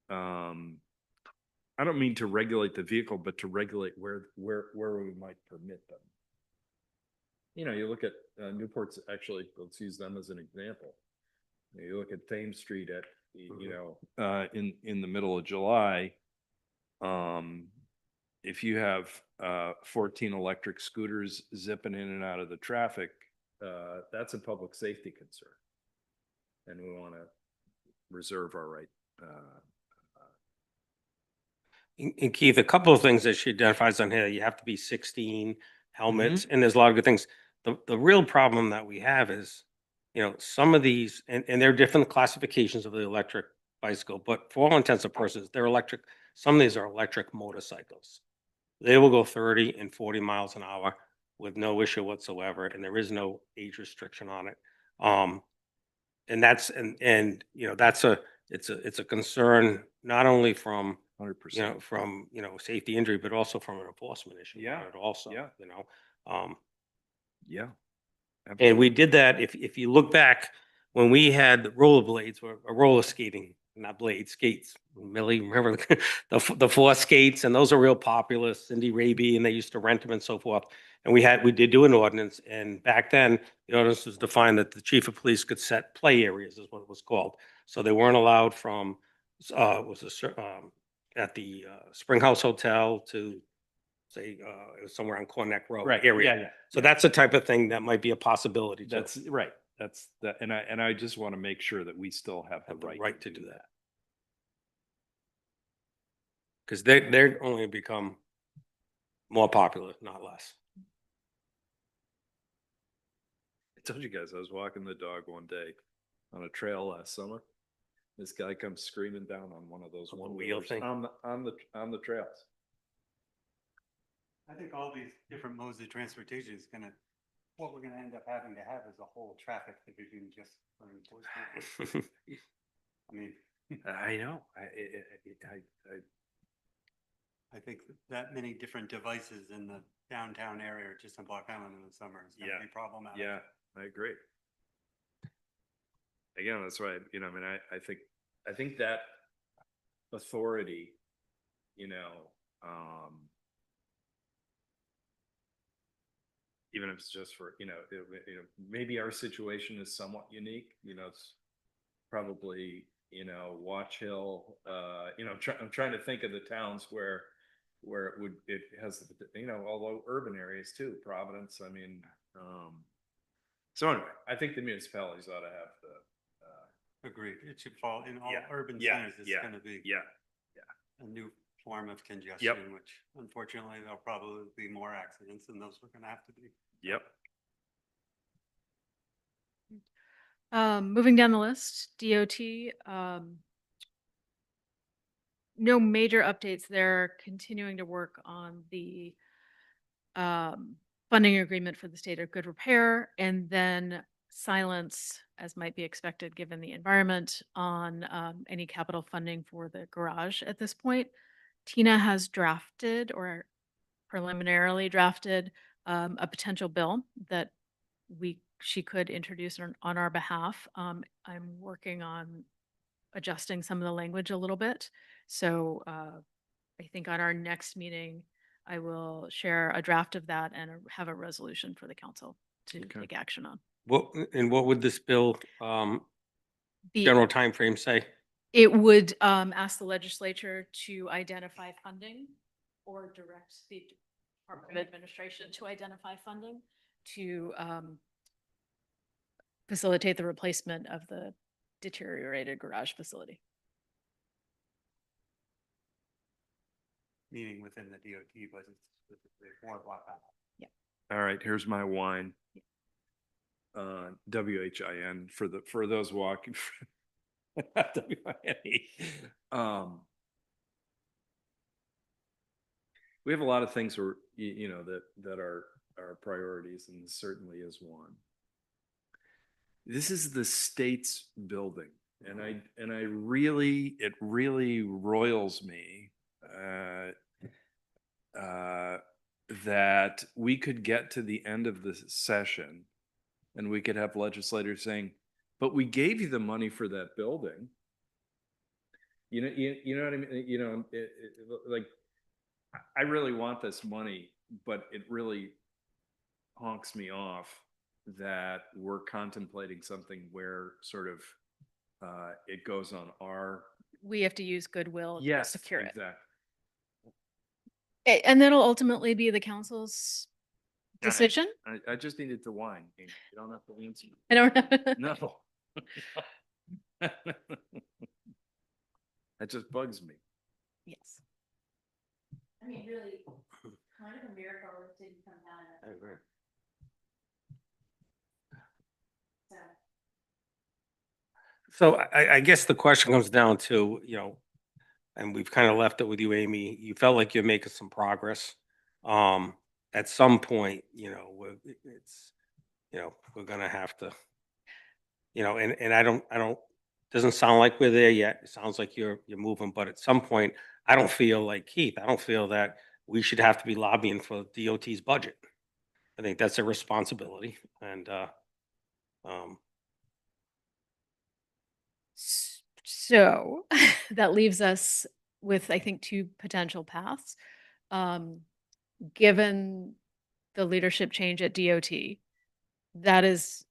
I don't mean to regulate the vehicle, but to regulate where we might permit them. You know, you look at Newport's, actually, let's use them as an example. You look at Thames Street at, you know, in the middle of July. If you have 14 electric scooters zipping in and out of the traffic, that's a public safety concern. And we want to reserve our right. And Keith, a couple of things that she identifies on here, you have to be 16, helmets, and there's a lot of good things. The real problem that we have is, you know, some of these, and there are different classifications of the electric bicycle, but for all intents and purposes, they're electric. Some of these are electric motorcycles. They will go 30 and 40 miles an hour with no issue whatsoever, and there is no age restriction on it. And that's, and you know, it's a concern, not only from, 100%. you know, from, you know, safety injury, but also from an enforcement issue. Yeah, on it also, yeah. you know. Yeah. And we did that, if you look back, when we had rollerblades or roller skating, not blades, skates. Millie, remember the four skates, and those are real popular, Cindy Raby, and they used to rent them and so forth. And we did do an ordinance, and back then, the ordinance was defined that the chief of police could set play areas, is what it was called. So they weren't allowed from, at the Spring House Hotel to, say, it was somewhere on Cornet Road area. Yeah. So that's the type of thing that might be a possibility. too. That's right. That's that. And I just want to make sure that we still have the Have the right right to do that. Because they're only become more popular, not less. I told you guys, I was walking the dog one day on a trail last summer. This guy comes screaming down on one of those On the one wheel wheelers thing? on the trails. I think all these different modes of transportation is gonna, what we're gonna end up having to have is a whole traffic division just for enforcement. I mean, I know. I think that many different devices in the downtown area or just in Block Island in the summer is gonna Yeah. be problematic. Yeah, I agree. Again, that's right. You know, I mean, I think that authority, you know, even if it's just for, maybe our situation is somewhat unique, it's probably, Watch Hill, I'm trying to think of the towns where it has, although urban areas too, Providence, I mean, so anyway, I think the municipalities ought to have Agreed. It should fall in all Yeah, urban yeah, centers. It's yeah, gonna be yeah, a new form of congestion, which unfortunately there'll probably be more accidents and those we're gonna have to be. yep. Moving down the list, DOT, no major updates there. Continuing to work on the funding agreement for the state of good repair, and then silence, as might be expected given the environment, on any capital funding for the garage at this point. Tina has drafted or preliminarily drafted a potential bill that she could introduce on our behalf. I'm working on adjusting some of the language a little bit. So I think on our next meeting, I will share a draft of that and have a resolution for the council to Okay. take action on. What would this bill, The, general timeframe say? it would ask the legislature to identify funding or direct the Department of Administration to identify funding to facilitate the replacement of the deteriorated garage facility. Meaning within the DOT budget specifically for Block Island. All right, here's my wine. WHIN for those walking. WINE. We have a lot of things where, that are priorities, and this certainly is one. This is the state's building, and it really roils me that we could get to the end of the session and we could have legislators saying, but we gave you the money for that building. You know what I mean? Like, I really want this money, but it really honks me off that we're contemplating something where sort of it goes on our. We have to use goodwill to secure it. Exactly. And that'll ultimately be the council's Go ahead. decision. I just needed to whine. You don't have to answer. I don't know. No. That just bugs me. Yes. I mean, really, kind of a miracle it didn't come down. I agree. So I guess the question comes down to, and we've kind of left it with you, Amy. You felt like you're making some progress. At some point, we're gonna have to, and I don't, doesn't sound like we're there yet. It sounds like you're moving, but at some point, I don't feel like Keith. I don't feel that we should have to be lobbying for DOT's budget. I think that's a responsibility, and So that leaves us with, I think, two potential paths. Given the leadership change at DOT, that is,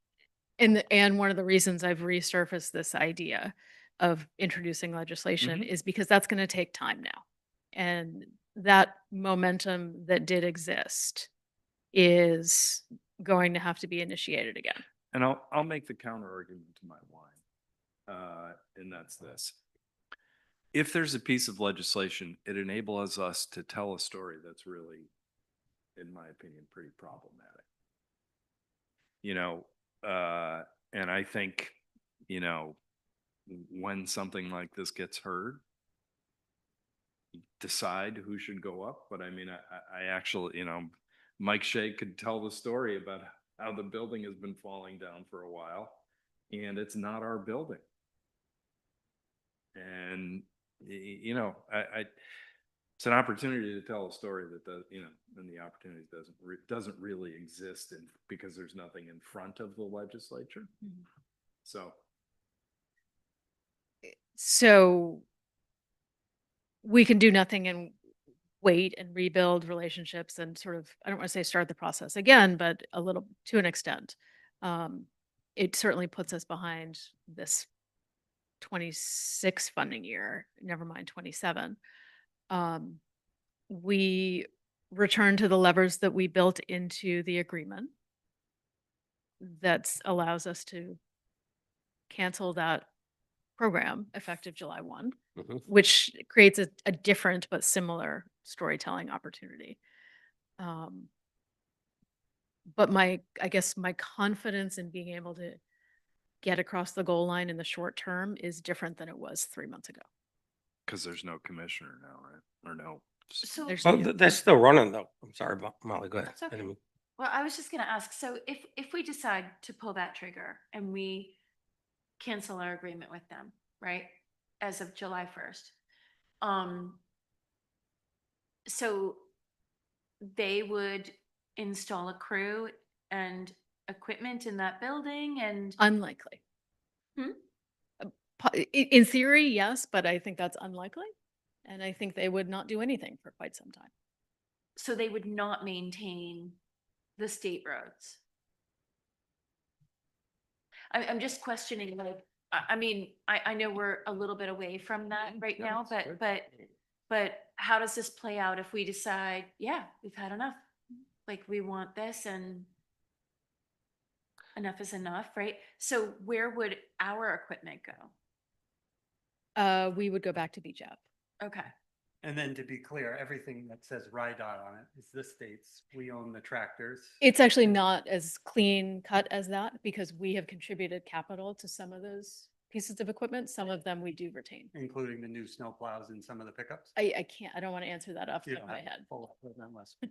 and one of the reasons I've resurfaced this idea of introducing legislation is because that's going to take time now. And that momentum that did exist is going to have to be initiated again. And I'll make the counter argument to my wine. And that's this. if there's a piece of legislation, it enables us to tell a story that's really, in my opinion, pretty problematic. You know, and I think, you know, when something like this gets heard, decide who should go up. But I mean, I actually, you know, Mike Shea could tell the story about how the building has been falling down for a while, and it's not our building. And you know, it's an opportunity to tell a story that does, you know, and the opportunity doesn't really exist, and because there's nothing in front of the legislature. So we can do nothing and wait and rebuild relationships and sort of, I don't want to say start the process again, but a little to an extent. It certainly puts us behind this 26 funding year, never mind 27. We return to the levers that we built into the agreement that allows us to cancel that program effective July 1, Mhm. which creates a different but similar storytelling opportunity. But I guess my confidence in being able to get across the goal line in the short term is different than it was 3 months ago. Because there's no commissioner now, right? Or no. So, There's- Well, they're still running though. I'm sorry, Molly, go ahead. It's okay. I didn't mean- well, I was just gonna ask, so if we decide to pull that trigger and we cancel our agreement with them, right? As of July 1st. So they would install a crew and equipment in that building and, Unlikely. Hmm? In theory, yes, but I think that's unlikely. And I think they would not do anything for quite some time. so they would not maintain the state roads. I'm just questioning, like, I mean, I know we're a little bit away from that right now, but how does this play out if we decide, yeah, we've had enough? Like, we want this and enough is enough, right? So where would our equipment go? We would go back to BJAP. Okay, And then to be clear, everything that says RIDOT on it is the state's, we own the tractors. It's actually not as clean cut as that because we have contributed capital to some of those pieces of equipment. Some of them we do retain. Including the new snow plows and some of the pickups. I can't, I don't want to answer that off the You top of don't my have head. full equipment list. You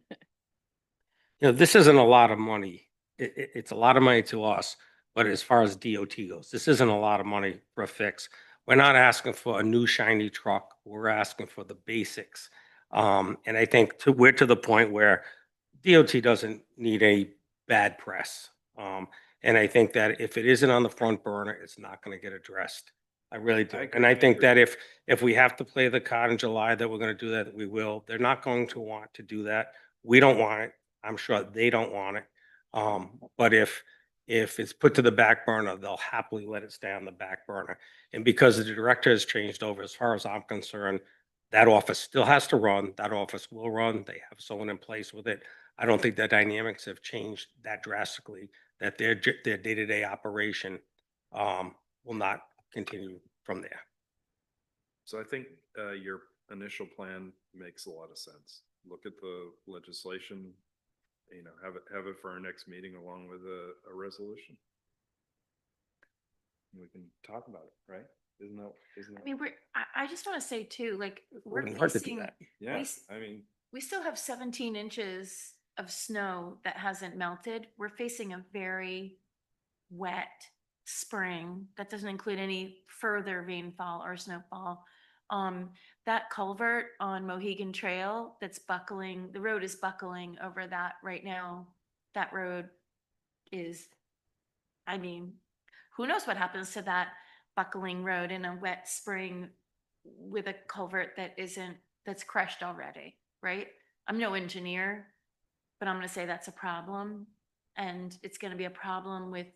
know, this isn't a lot of money. It's a lot of money to us, but as far as DOT goes, this isn't a lot of money for a fix. We're not asking for a new shiny truck. We're asking for the basics. And I think we're to the point where DOT doesn't need a bad press. And I think that if it isn't on the front burner, it's not going to get addressed. I really do. I agree. And I I think agree. that if we have to play the card in July that we're going to do that, we will. They're not going to want to do that. We don't want it. I'm sure they don't want it. But if it's put to the back burner, they'll happily let it stay on the back burner. And because the director has changed over, as far as I'm concerned, that office still has to run. That office will run. They have someone in place with it. I don't think the dynamics have changed that drastically, that their day-to-day operation will not continue from there. So I think your initial plan makes a lot of sense. Look at the legislation, you know, have it for our next meeting along with a resolution. We can talk about it, right? Isn't I mean, I just want to say too, like, we're Wouldn't hurt to do facing, that. yeah, s- I mean, we still have 17 inches of snow that hasn't melted. We're facing a very wet spring. That doesn't include any further rainfall or snowfall. That culvert on Mohegan Trail that's buckling, the road is buckling over that right now. That road is, I mean, who knows what happens to that buckling road in a wet spring with a culvert that's crushed already, right? I'm no engineer, but I'm gonna say that's a problem. And it's gonna be a problem with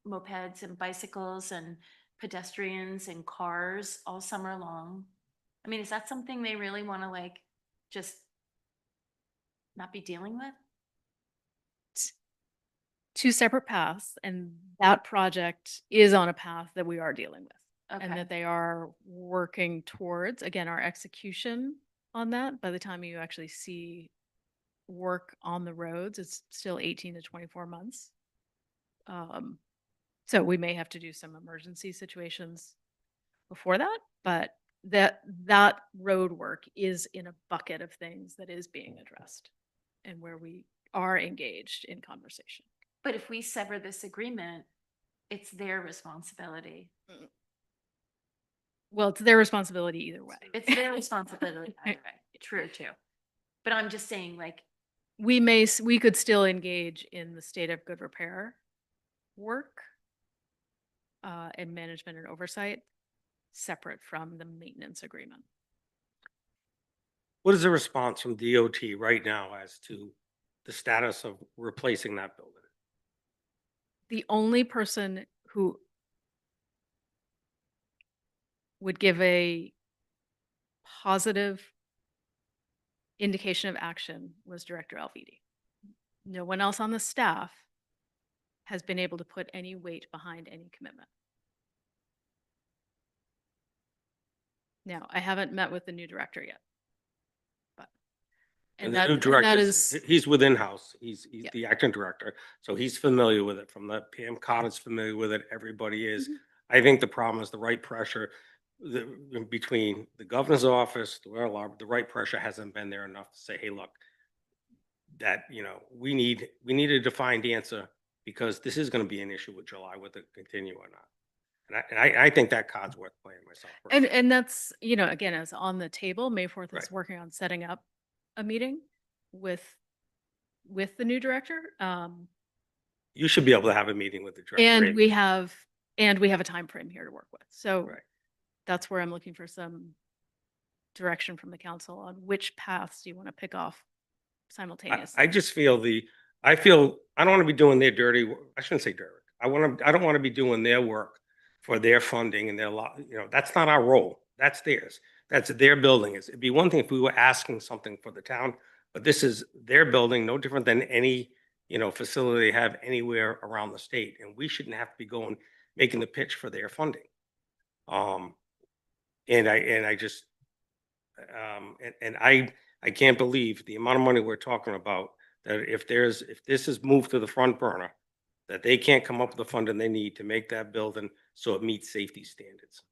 mopeds and bicycles and pedestrians and cars all summer long. I mean, is that something they really wanna like just not be dealing with? Two separate paths, and that project is on a path that we are dealing with. and Okay. that they are working towards, again, our execution on that. By the time you actually see work on the roads, it's still 18 to 24 months. So we may have to do some emergency situations before that, but that road work is in a bucket of things that is being addressed and where we are engaged in conversation. But if we sever this agreement, it's their responsibility. Well, it's their responsibility either way. It's their responsibility. either way. True, too. But I'm just saying, like, We could still engage in the state of good repair work and management and oversight separate from the maintenance agreement. What is the response from DOT right now as to the status of replacing that building? The only person who would give a positive indication of action was Director Alvidi. No one else on the staff has been able to put any weight behind any commitment. Now, I haven't met with the new director yet. But And that the new and director, that is he's within house. He's Yeah. the acting director. So he's familiar with it. From the PM Carter's familiar with it. Everybody is. Mhm. I think the problem is the right pressure between the governor's office, the right pressure hasn't been there enough to say, hey, look, that, we need a defined answer because this is going to be an issue with July, whether it continue or not. And I think that card's worth playing myself. and that's, again, as on the table, May 4th is Right. working on setting up a meeting with the new director. You should be able to have a meeting with the director. And Amy. we have a time frame here to work with. So Right. that's where I'm looking for some direction from the council on which paths do you want to pick off simultaneously. I just feel I don't want to be doing their dirty, I shouldn't say dirty. I don't want to be doing their work for their funding and their that's not our role. That's theirs. That's their building. It'd be one thing if we were asking something for the town, but this is their building, no different than any, facility they have anywhere around the state. And we shouldn't have to be making the pitch for their funding. And I just, and I can't believe the amount of money we're talking about, that if this is moved to the front burner, that they can't come up with the funding they need to make that building so it meets safety standards.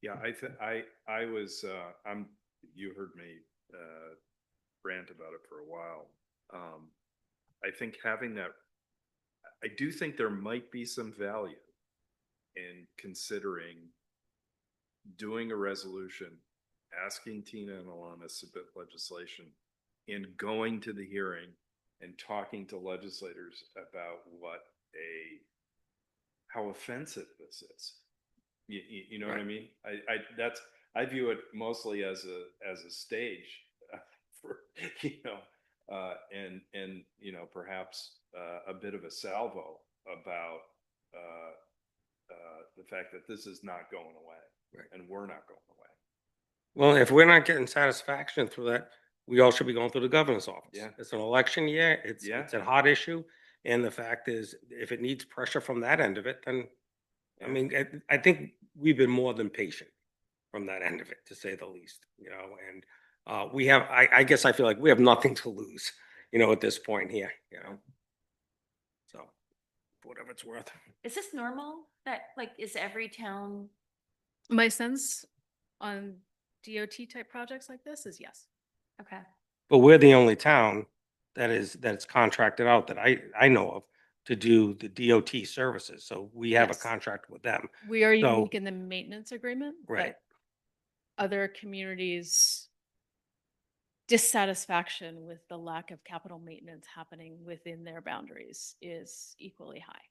Yeah, I was, you heard me, rant about it for a while. I think I do think there might be some value in considering doing a resolution, asking Tina and Alana to submit legislation, and going to the hearing and talking to legislators about how offensive this is. You know what I mean? I view it mostly as a stage for, and perhaps a bit of a salvo about the fact that this is not going away. Right. And we're not going away. Well, if we're not getting satisfaction through that, we all should be going through the governor's office. Yeah. It's an election year. It's a hot issue. And the fact is, if it needs pressure from that end of it, then, I mean, I think we've been more than patient from that end of it, to say the least, and we have, I guess I feel like we have nothing to lose, at this point here, so for whatever it's worth. is this normal? That, like, is every town? My sense on DOT type projects like this is yes. Okay. But we're the only town that's contracted out that I know of to do the DOT services. So we have a Yes. contract with them. We are So- unique in the maintenance agreement, Right. but other communities' dissatisfaction with the lack of capital maintenance happening within their boundaries is equally high.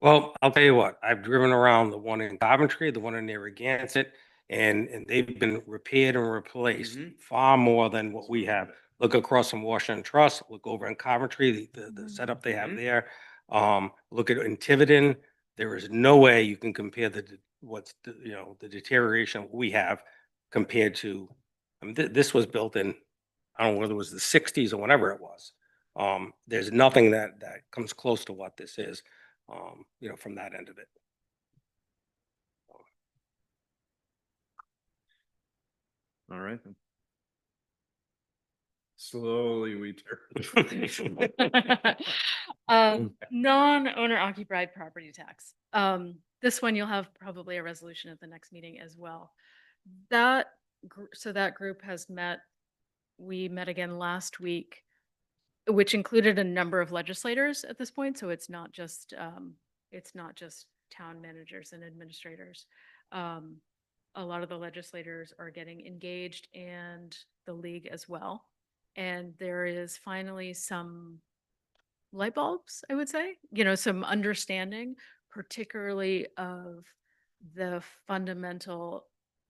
Well, I'll tell you what, I've driven around the one in Coventry, the one in Narragansett, and they've been repaired and replaced far more than what we have. Look across from Washington Trust, look over in Coventry, the setup they have there. Look at in Tiverton, there is no way you can compare the deterioration we have compared to, I mean, this was built in, I don't know whether it was the 60s or whatever it was. There's nothing that comes close to what this is. from that end of it. All right. then. Slowly we turn. Non-owner occupied property tax. This one you'll have probably a resolution at the next meeting as well. So that group has met, we met again last week, which included a number of legislators at this point. So it's not just town managers and administrators. A lot of the legislators are getting engaged, and the league as well. And there is finally some light bulbs, I would say, some understanding, particularly of the fundamental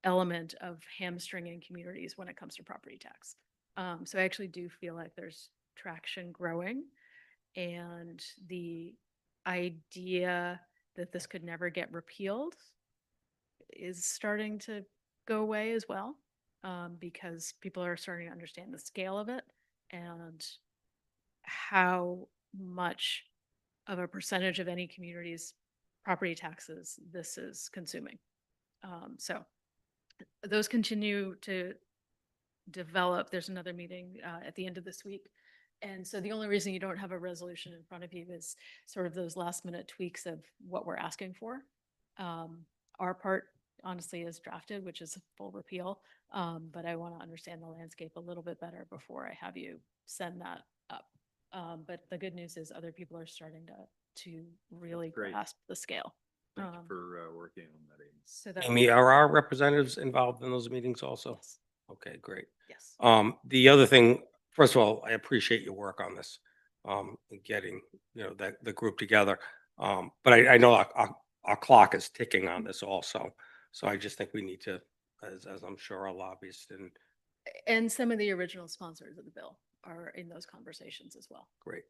element of hamstringing communities when it comes to property tax. So I actually do feel like there's traction growing, and the idea that this could never get repealed is starting to go away as well, because people are starting to understand the scale of it and how much of a percentage of any community's property taxes this is consuming. So those continue to develop. There's another meeting at the end of this week. And so the only reason you don't have a resolution in front of you is sort of those last minute tweaks of what we're asking for. Our part honestly is drafted, which is a full repeal. But I want to understand the landscape a little bit better before I have you send that up. But the good news is other people are starting to really Great. grasp the scale. Thank you for working on that, Amy. So that Amy, are our representatives involved in those meetings also? yes, Okay, great. yes. The other thing, first of all, I appreciate your work on this, and getting, the group together. But I know our clock is ticking on this also. So I just think we need to, as I'm sure our lobbyists And some of the original sponsors of the bill are in those conversations as well. great.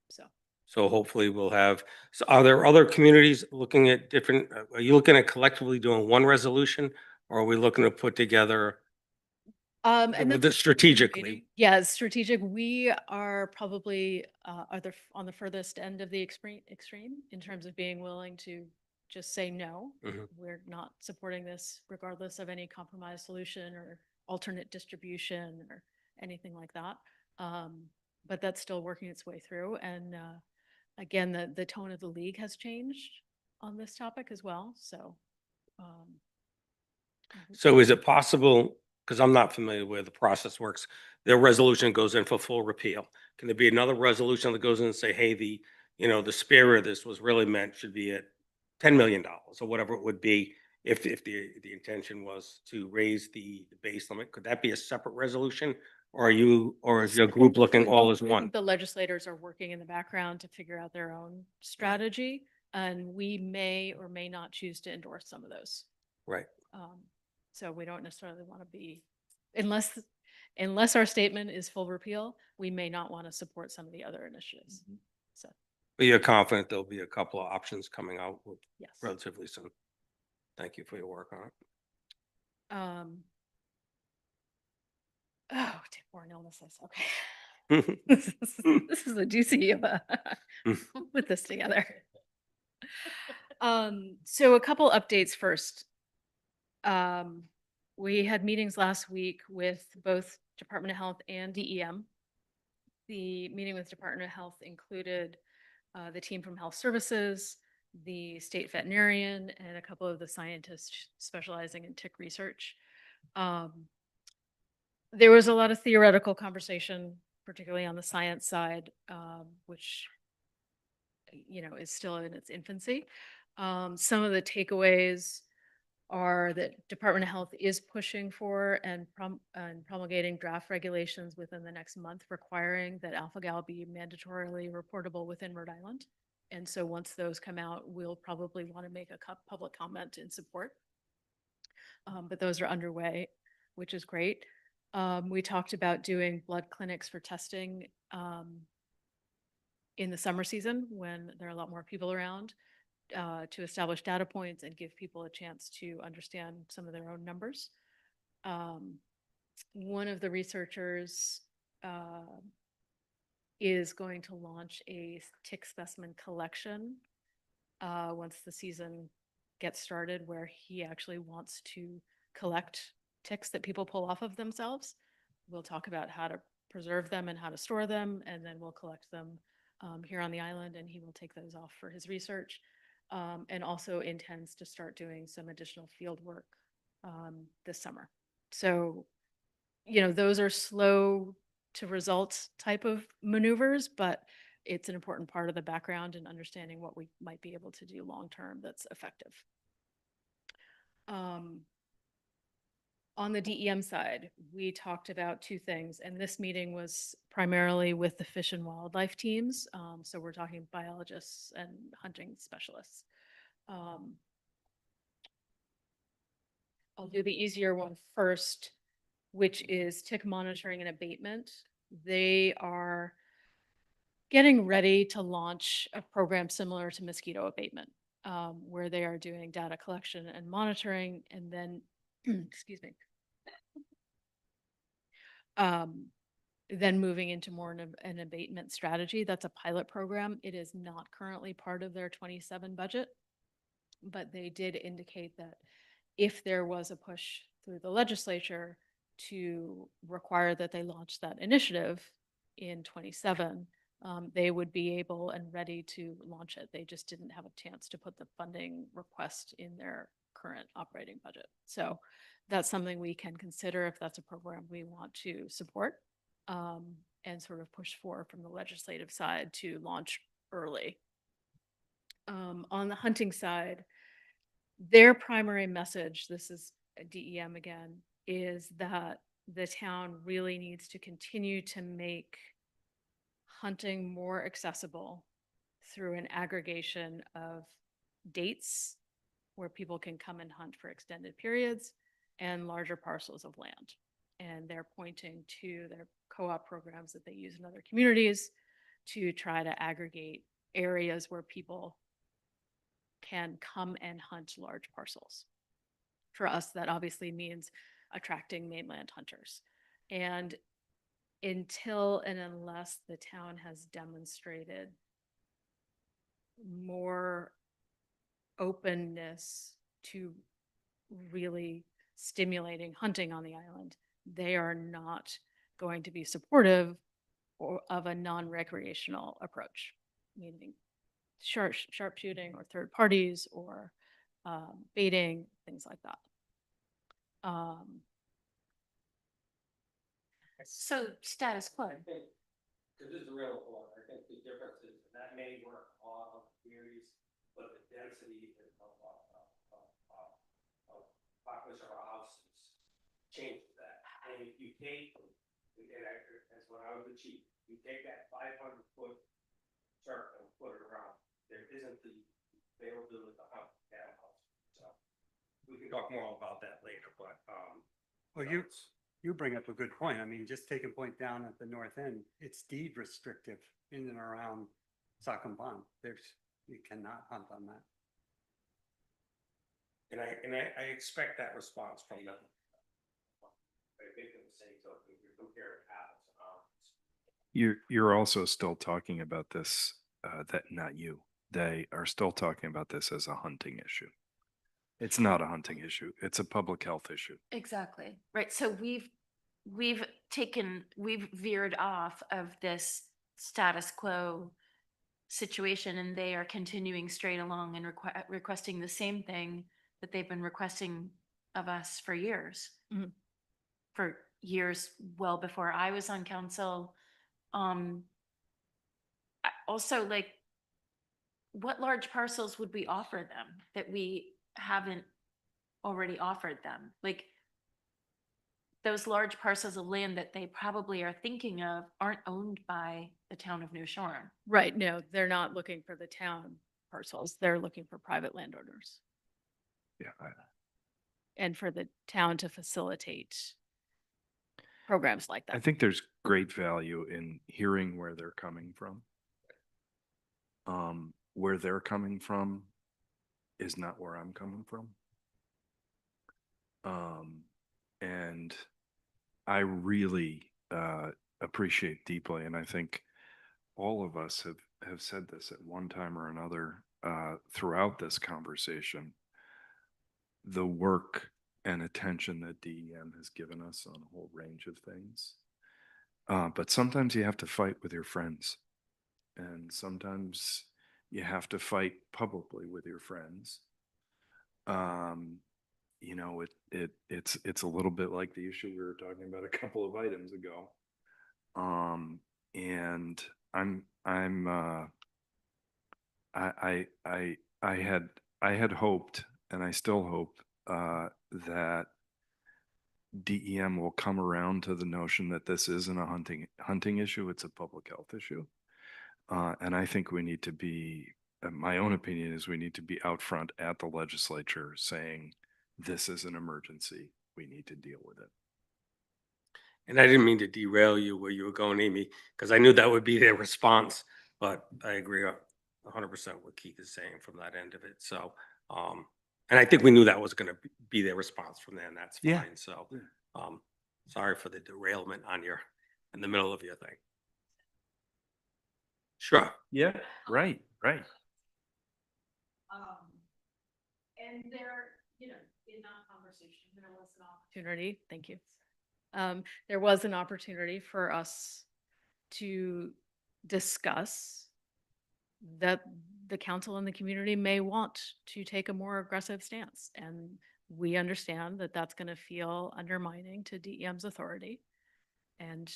So So hopefully we'll have, so are there other communities looking at different, are you looking at collectively doing one resolution? Or are we looking to put together and the strategically? meeting. Yeah, it's strategic. We are probably on the furthest end of the extreme in terms of being willing to just say no. Mhm. We're not supporting this regardless of any compromise solution or alternate distribution or anything like that. But that's still working its way through. And again, the tone of the league has changed on this topic as well. So So is it possible, because I'm not familiar with the process works, their resolution goes in for full repeal. Can there be another resolution that goes in and say, hey, the spirit of this was really meant should be at $10 million or whatever it would be if the intention was to raise the base limit? Could that be a separate resolution? Or is your group looking all as I one? think the legislators are working in the background to figure out their own strategy, and we may or may not choose to endorse some of those. Right. So we don't necessarily want to be, unless our statement is full repeal, we may not want to support some of the other initiatives. So, But you're confident there'll be a couple of options coming out yes. relatively soon. Thank you for your work on it. Oh, tick-borne illnesses. Okay. This is a doozy of a we'll put this together. So a couple updates first. We had meetings last week with both Department of Health and DEM. The meeting with Department of Health included the team from Health Services, the state veterinarian, and a couple of the scientists specializing in tick research. There was a lot of theoretical conversation, particularly on the science side, which is still in its infancy. Some of the takeaways are that Department of Health is pushing for and promulgating draft regulations within the next month requiring that alpha-gal be mandatorily reportable within Rhode Island. And so once those come out, we'll probably want to make a public comment in support. But those are underway, which is great. We talked about doing blood clinics for testing in the summer season when there are a lot more people around, to establish data points and give people a chance to understand some of their own numbers. One of the researchers is going to launch a tick specimen collection once the season gets started, where he actually wants to collect ticks that people pull off of themselves. We'll talk about how to preserve them and how to store them, and then we'll collect them here on the island, and he will take those off for his research. And also intends to start doing some additional field work this summer. So, those are slow to result type of maneuvers, but it's an important part of the background and understanding what we might be able to do long-term that's effective. On the DEM side, we talked about two things, and this meeting was primarily with the fish and wildlife teams. So we're talking biologists and hunting specialists. I'll do the easier one first, which is tick monitoring and abatement. They are getting ready to launch a program similar to mosquito abatement, where they are doing data collection and monitoring, and then, excuse me, then moving into more an abatement strategy. That's a pilot program. It is not currently part of their 27 budget, but they did indicate that if there was a push through the legislature to require that they launch that initiative in 27, they would be able and ready to launch it. They just didn't have a chance to put the funding request in their current operating budget. So that's something we can consider if that's a program we want to support, and sort of push for from the legislative side to launch early. On the hunting side, their primary message, this is DEM again, is that the town really needs to continue to make hunting more accessible through an aggregation of dates where people can come and hunt for extended periods and larger parcels of land. And they're pointing to their co-op programs that they use in other communities to try to aggregate areas where people can come and hunt large parcels. For us, that obviously means attracting mainland hunters. And until and unless the town has demonstrated more openness to really stimulating hunting on the island, they are not going to be supportive of a non-recreational approach, meaning sharpshooting or third parties or baiting, things like that. So status quo. Because this is a real one, I think the difference is that may work all communities, but the density of population of our houses changes that. And if you take, that's when I was the chief, you take that 500-foot circle and put it around, there isn't the availability to hunt that house. So we can talk more about that later, but Well, you bring up a good point. I mean, just taking point down at the north end, it's deed restrictive in and around Saucon Pond. You cannot hunt on that. And I expect that response from them. I make them say so if you compare apples and oranges. You're also still talking about this, that not you. They are still talking about this as a hunting issue. It's not a hunting issue. It's a public health issue. Exactly. Right. So we've veered off of this status quo situation, and they are continuing straight along and requesting the same thing that they've been requesting of us for years. Mhm. For years, well before I was on council. Also, like, what large parcels would we offer them that we haven't already offered them? Like, those large parcels of land that they probably are thinking of aren't owned by the town of New Shore. Right, no, they're not looking for the town parcels. They're looking for private landowners Yeah. and for the town to facilitate programs like I that. think there's great value in hearing where they're coming from. Where they're coming from is not where I'm coming from. And I really appreciate deeply, and I think all of us have said this at one time or another, throughout this conversation the work and attention that DEM has given us on a whole range of things. But sometimes you have to fight with your friends, and sometimes you have to fight publicly with your friends. You know, it's a little bit like the issue we were talking about a couple of items ago. And I had hoped, and I still hope, that DEM will come around to the notion that this isn't a hunting issue, it's a public health issue. And I think we need to be, my own opinion is we need to be out front at the legislature saying, this is an emergency, we need to deal with it. And I didn't mean to derail you where you were going, Amy, because I knew that would be their response, but I agree 100% what Keith is saying from that end of it. So, and I think we knew that was going to be their response from there, and that's Yeah. fine. So, sorry for the derailment on in the middle of your thing. Sure. Yeah, right. And there, you know, in that conversation, there was an opportunity, thank you. There was an opportunity for us to discuss that the council and the community may want to take a more aggressive stance. And we understand that that's going to feel undermining to DEM's authority. And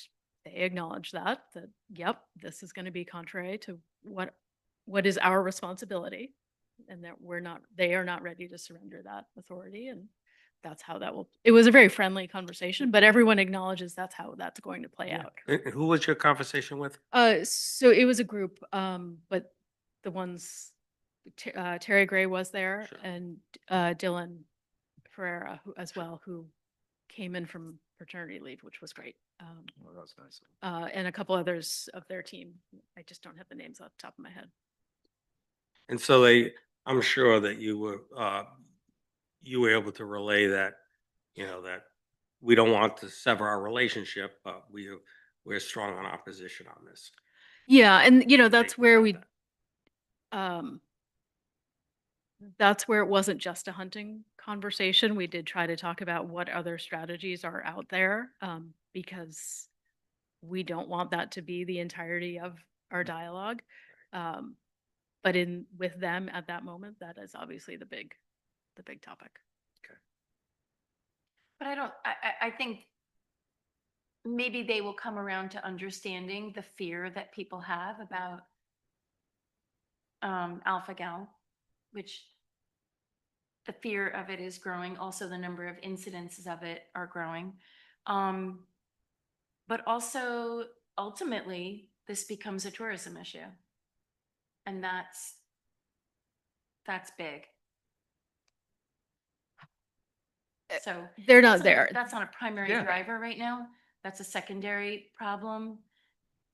they acknowledge that, yep, this is going to be contrary to what is our responsibility, and that they are not ready to surrender that authority. And that's how it was a very friendly conversation, but everyone acknowledges that's how that's going to play out. And who was your conversation with? So it was a group, but the ones, Terry Gray was there, Sure. and Dylan Ferreira as well, who came in from paternity leave, which was great. Well, that was nice. And a couple others of their team. I just don't have the names off the top of my head. And so I'm sure that you were able to relay that, you know, that we don't want to sever our relationship, but we're strong on our position on this. Yeah, and you know, that's Right, where got that's where it wasn't just a hunting conversation. We did try to talk about what other strategies are out there, because we don't want that to be the entirety of our dialogue. But with them at that moment, that is obviously the big topic. But I think maybe they will come around to understanding the fear that people have about alpha-gal, which the fear of it is growing. Also, the number of incidences of it are growing. But also, ultimately, this becomes a tourism issue. And that's big. So They're not that's there. That's not a primary Yeah. driver right now. That's a secondary problem.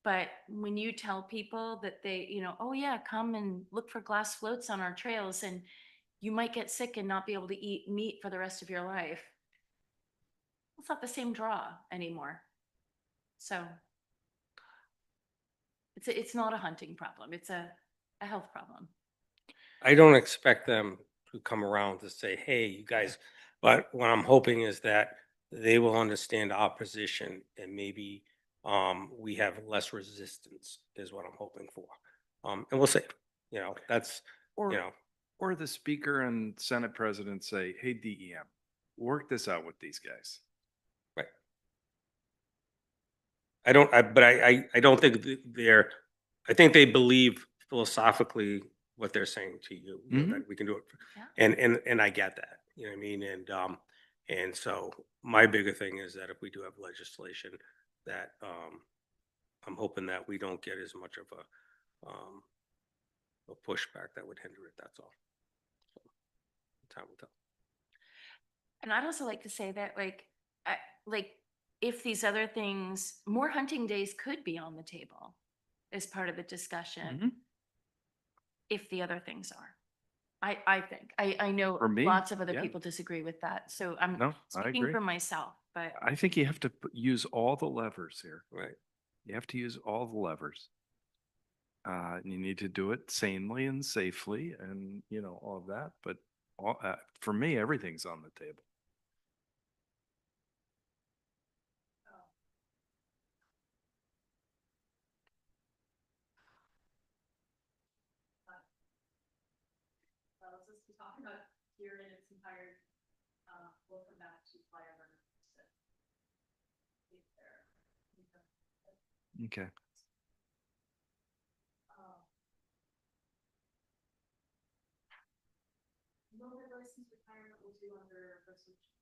But when you tell people that they, you know, oh yeah, come and look for glass floats on our trails, and you might get sick and not be able to eat meat for the rest of your life. It's not the same draw anymore. So it's not a hunting problem. It's a health problem. I don't expect them to come around to say, hey, you guys, but what I'm hoping is that they will understand our position, and maybe we have less resistance is what I'm hoping for. And we'll see, you know, that's, Or, you know, or the speaker and Senate president say, hey, DEM, work this out with these guys. right. I don't think I think they believe philosophically what they're saying to you, you know, that we can do it. Yeah. And I get that, you know what I mean? And so my bigger thing is that if we do have legislation that, I'm hoping that we don't get as much of a pushback that would hinder it, that's all. So, time will tell. And I'd also like to say that, if these other things, more hunting days could be on the table as part of the discussion, if the other things are. I think. I know For me, lots of other yeah. people disagree with that. So I'm No, I speaking agree. for myself, but I think you have to use all the levers here. Right. You have to use all the levers. You need to do it sanely and safely and, you know, all of that, but for me, everything's on the table. This is talking about here in its entire, we'll come back to flyover. Okay. Motor license retirement will do under resolutions.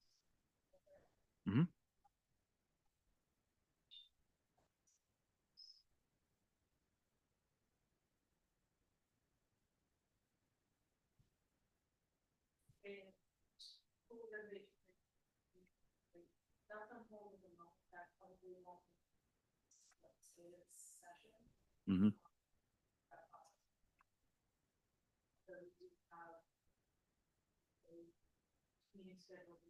Mhm. And full renovation. That's on hold at the moment, that probably won't. Let's say it's session. Mhm. So we do have a meeting scheduled.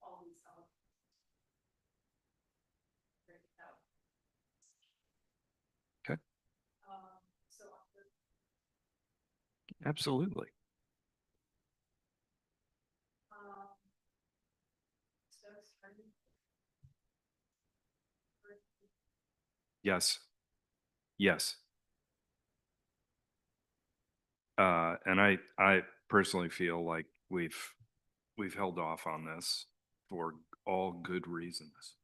All these elements. Break it out. Okay. So Absolutely. so it's starting. Yes. Yes. And I personally feel like we've held off on this for all good reasons.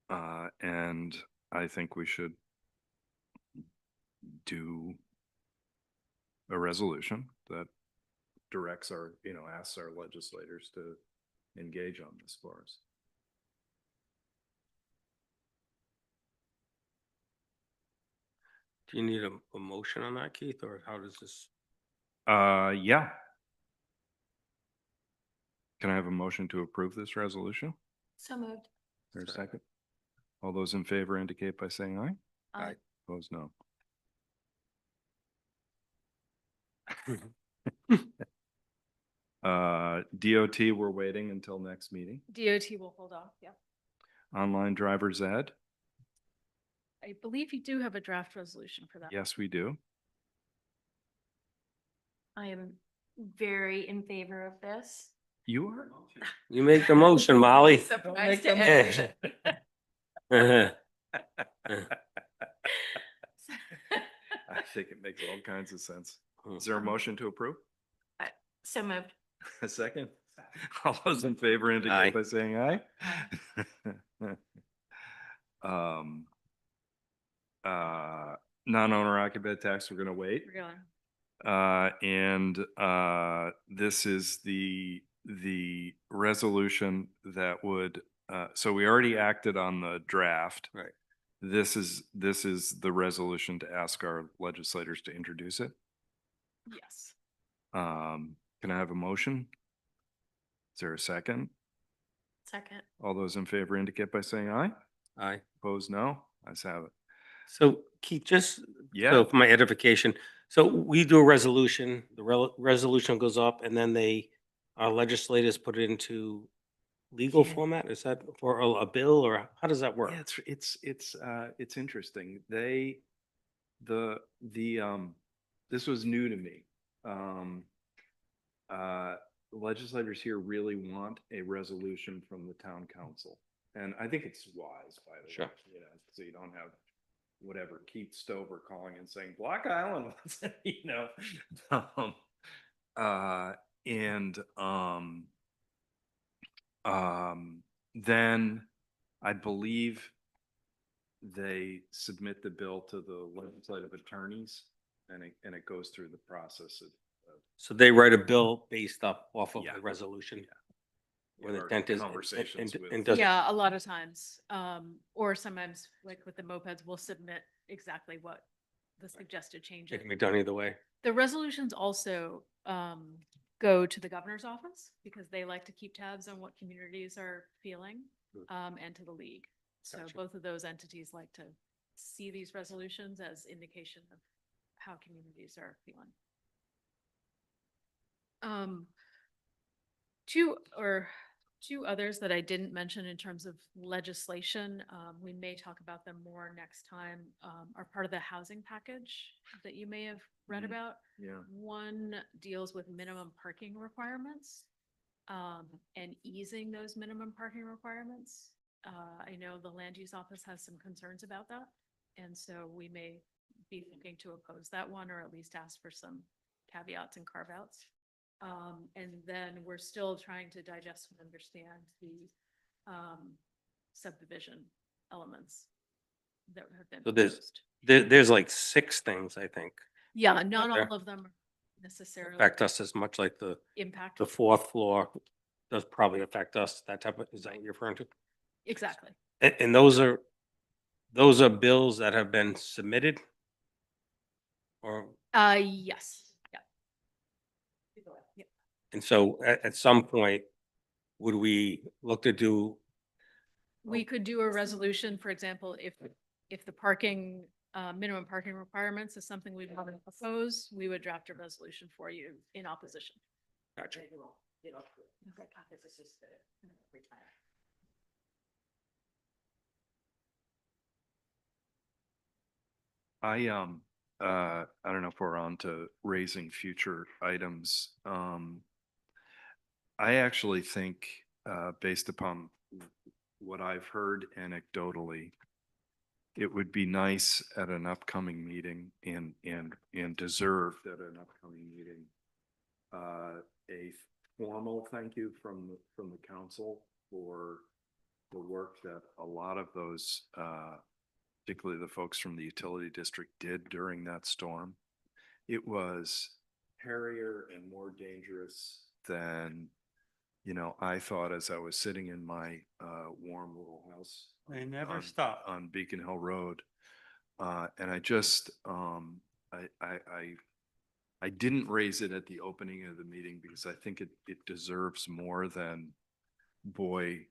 And I think we should do a resolution that directs our, you know, asks our legislators to engage on this for us. Do you need a motion on that, Keith, or how does this? Yeah. Can I have a motion to approve this resolution? So moved. Or a second? All those in favor indicate by saying aye. Aye. Opposed, no. DOT, we're waiting until next meeting. DOT will hold off, yeah. Online driver's ed? I believe you do have a draft resolution for that. Yes, we do. I am very in favor of this. You are? You make the motion, Molly. Surprised to Don't make everyone. Uh-huh. I think it makes all kinds of sense. Hmm. Is there a motion to approve? So moved. A second? All those in favor Aye. indicate by saying aye. Um, non-owner occupied tax, we're gonna wait. We're going. This is the resolution that would, so we already acted on the draft. Right. This is the resolution to ask our legislators to introduce it. Yes. Can I have a motion? Is there a second? Second. All those in favor indicate by saying aye. Aye. Opposed, no. Ayes have it. So Keith, just Yeah. so for my edification, so we do a resolution, the resolution goes up and then our legislators put it into legal Yeah. format? Is that for a bill or how does that work? Yeah, it's interesting. This was new to me. Legislators here really want a resolution from the town council. And I think it's wise, by the way. Sure. You know, so you don't have whatever Keith Stover calling and saying Block Island wants it, you know. Then I believe they submit the bill to the legislative attorneys and it goes through the process of. So they write a bill based off of Yeah. the resolution? Yeah, Where the our dent is. conversations with- And does, Yeah, a lot of times, or sometimes like with the mopeds, we'll submit exactly what the suggested it changes. can be done either way. The resolutions also go to the governor's office because they like to keep tabs on what communities are feeling, and to the league. So Gotcha. both of those entities like to see these resolutions as indication of how communities are feeling. two others that I didn't mention in terms of legislation, we may talk about them more next time, are part of the housing package that you may have read Mhm. about. Yeah. One deals with minimum parking requirements, and easing those minimum parking requirements. I know the land use office has some concerns about that, and so we may be looking to oppose that one, or at least ask for some caveats and carve-outs. And then we're still trying to digest and understand the subdivision elements that have been So there's- proposed. There's like 6 things, I think, Yeah, not Okay. all of them necessarily affect us as much, like the impact. 4th floor does probably affect us, that type of, is that what you're referring to? Exactly. And those are bills that have been submitted? Or, Yes, yeah. Yeah. and so at some point, would we look to do, We could do a resolution, for example, if the parking, minimum parking requirements is something we want to oppose, we would draft a resolution for you in opposition. gotcha. I don't know if we're on to raising future items. I actually think, based upon what I've heard anecdotally, it would be nice at an upcoming meeting and deserved at an upcoming meeting, a formal thank you from the council for the work that a lot of those, particularly the folks from the utility district, did during that storm. It was hairier and more dangerous than, I thought as I was sitting in my warm little house. They never on- stop. On Beacon Hill Road. And I just, I didn't raise it at the opening of the meeting because I think it deserves more than, boy,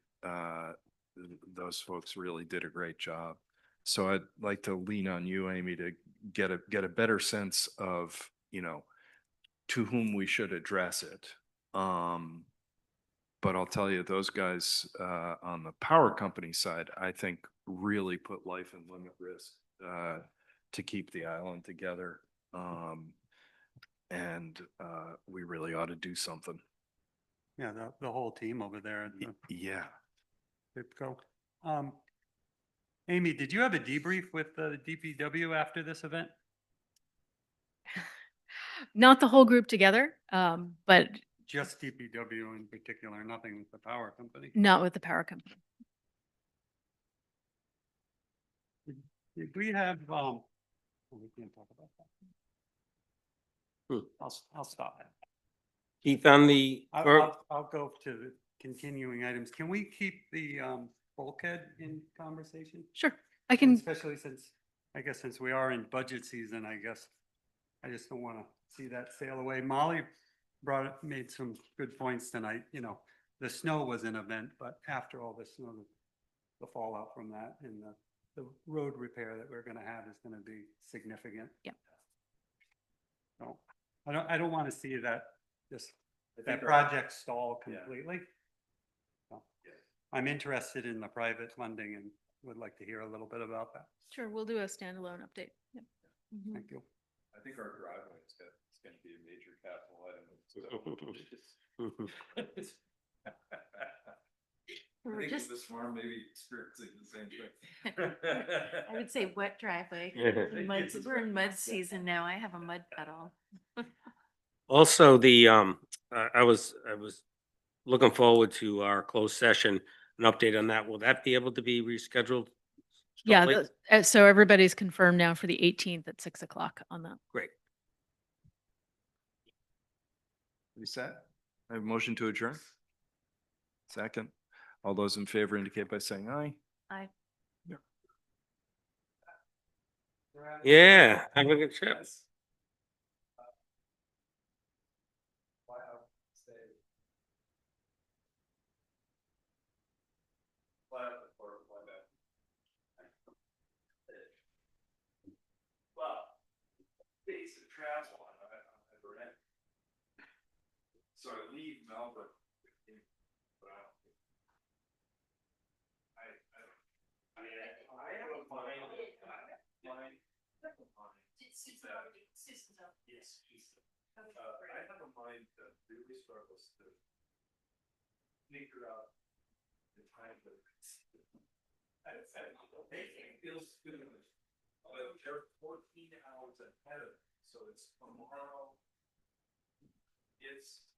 those folks really did a great job. So I'd like to lean on you, Amy, to get a better sense of, to whom we should address it. But I'll tell you, those guys on the power company side, I think really put life and limb at risk to keep the island together. And we really ought to do something. Yeah, the whole team over there at the Yeah. PIPCO. Amy, did you have a debrief with the DPW after this event? Not the whole group together, but Just DPW in particular, nothing with the power company? not with the power company. Did we have, we can't talk about that. I'll stop. Keith, on the, I'll go to the continuing items. Can we keep the bulkhead in conversation? Sure, I can, Especially since, I guess since we are in budget season, I guess, I just don't want to see that sail away. Molly made some good points tonight, the snow was an event, but after all the snow, the fallout from that and the road repair that we're gonna have is gonna be significant. Yep. So, I don't want to see that, that project stall completely. So, I'm interested in the private funding and would like to hear a little bit about that. sure, we'll do a standalone update. Yep. Mhm. Thank you. I think our driveway is going to be a major capital item. We're just, this farm may be experiencing the same thing. I would say wet driveway. We're in mud season now. I have a mud puddle. also the, I was looking forward to our closed session, an update on that. Will that be able to be rescheduled? Yeah, Like- so everybody's confirmed now for the 18th at 6 o'clock on that. Great. You set? I have a motion to adjourn. Second. All those in favor indicate by saying aye. Yeah, have a good trip. Basic travel I've read. So I leave Melbourne. Yes. I have a mind that really struggles to figure out the time that it feels good. But they're 14 hours ahead of me, so it's tomorrow. It's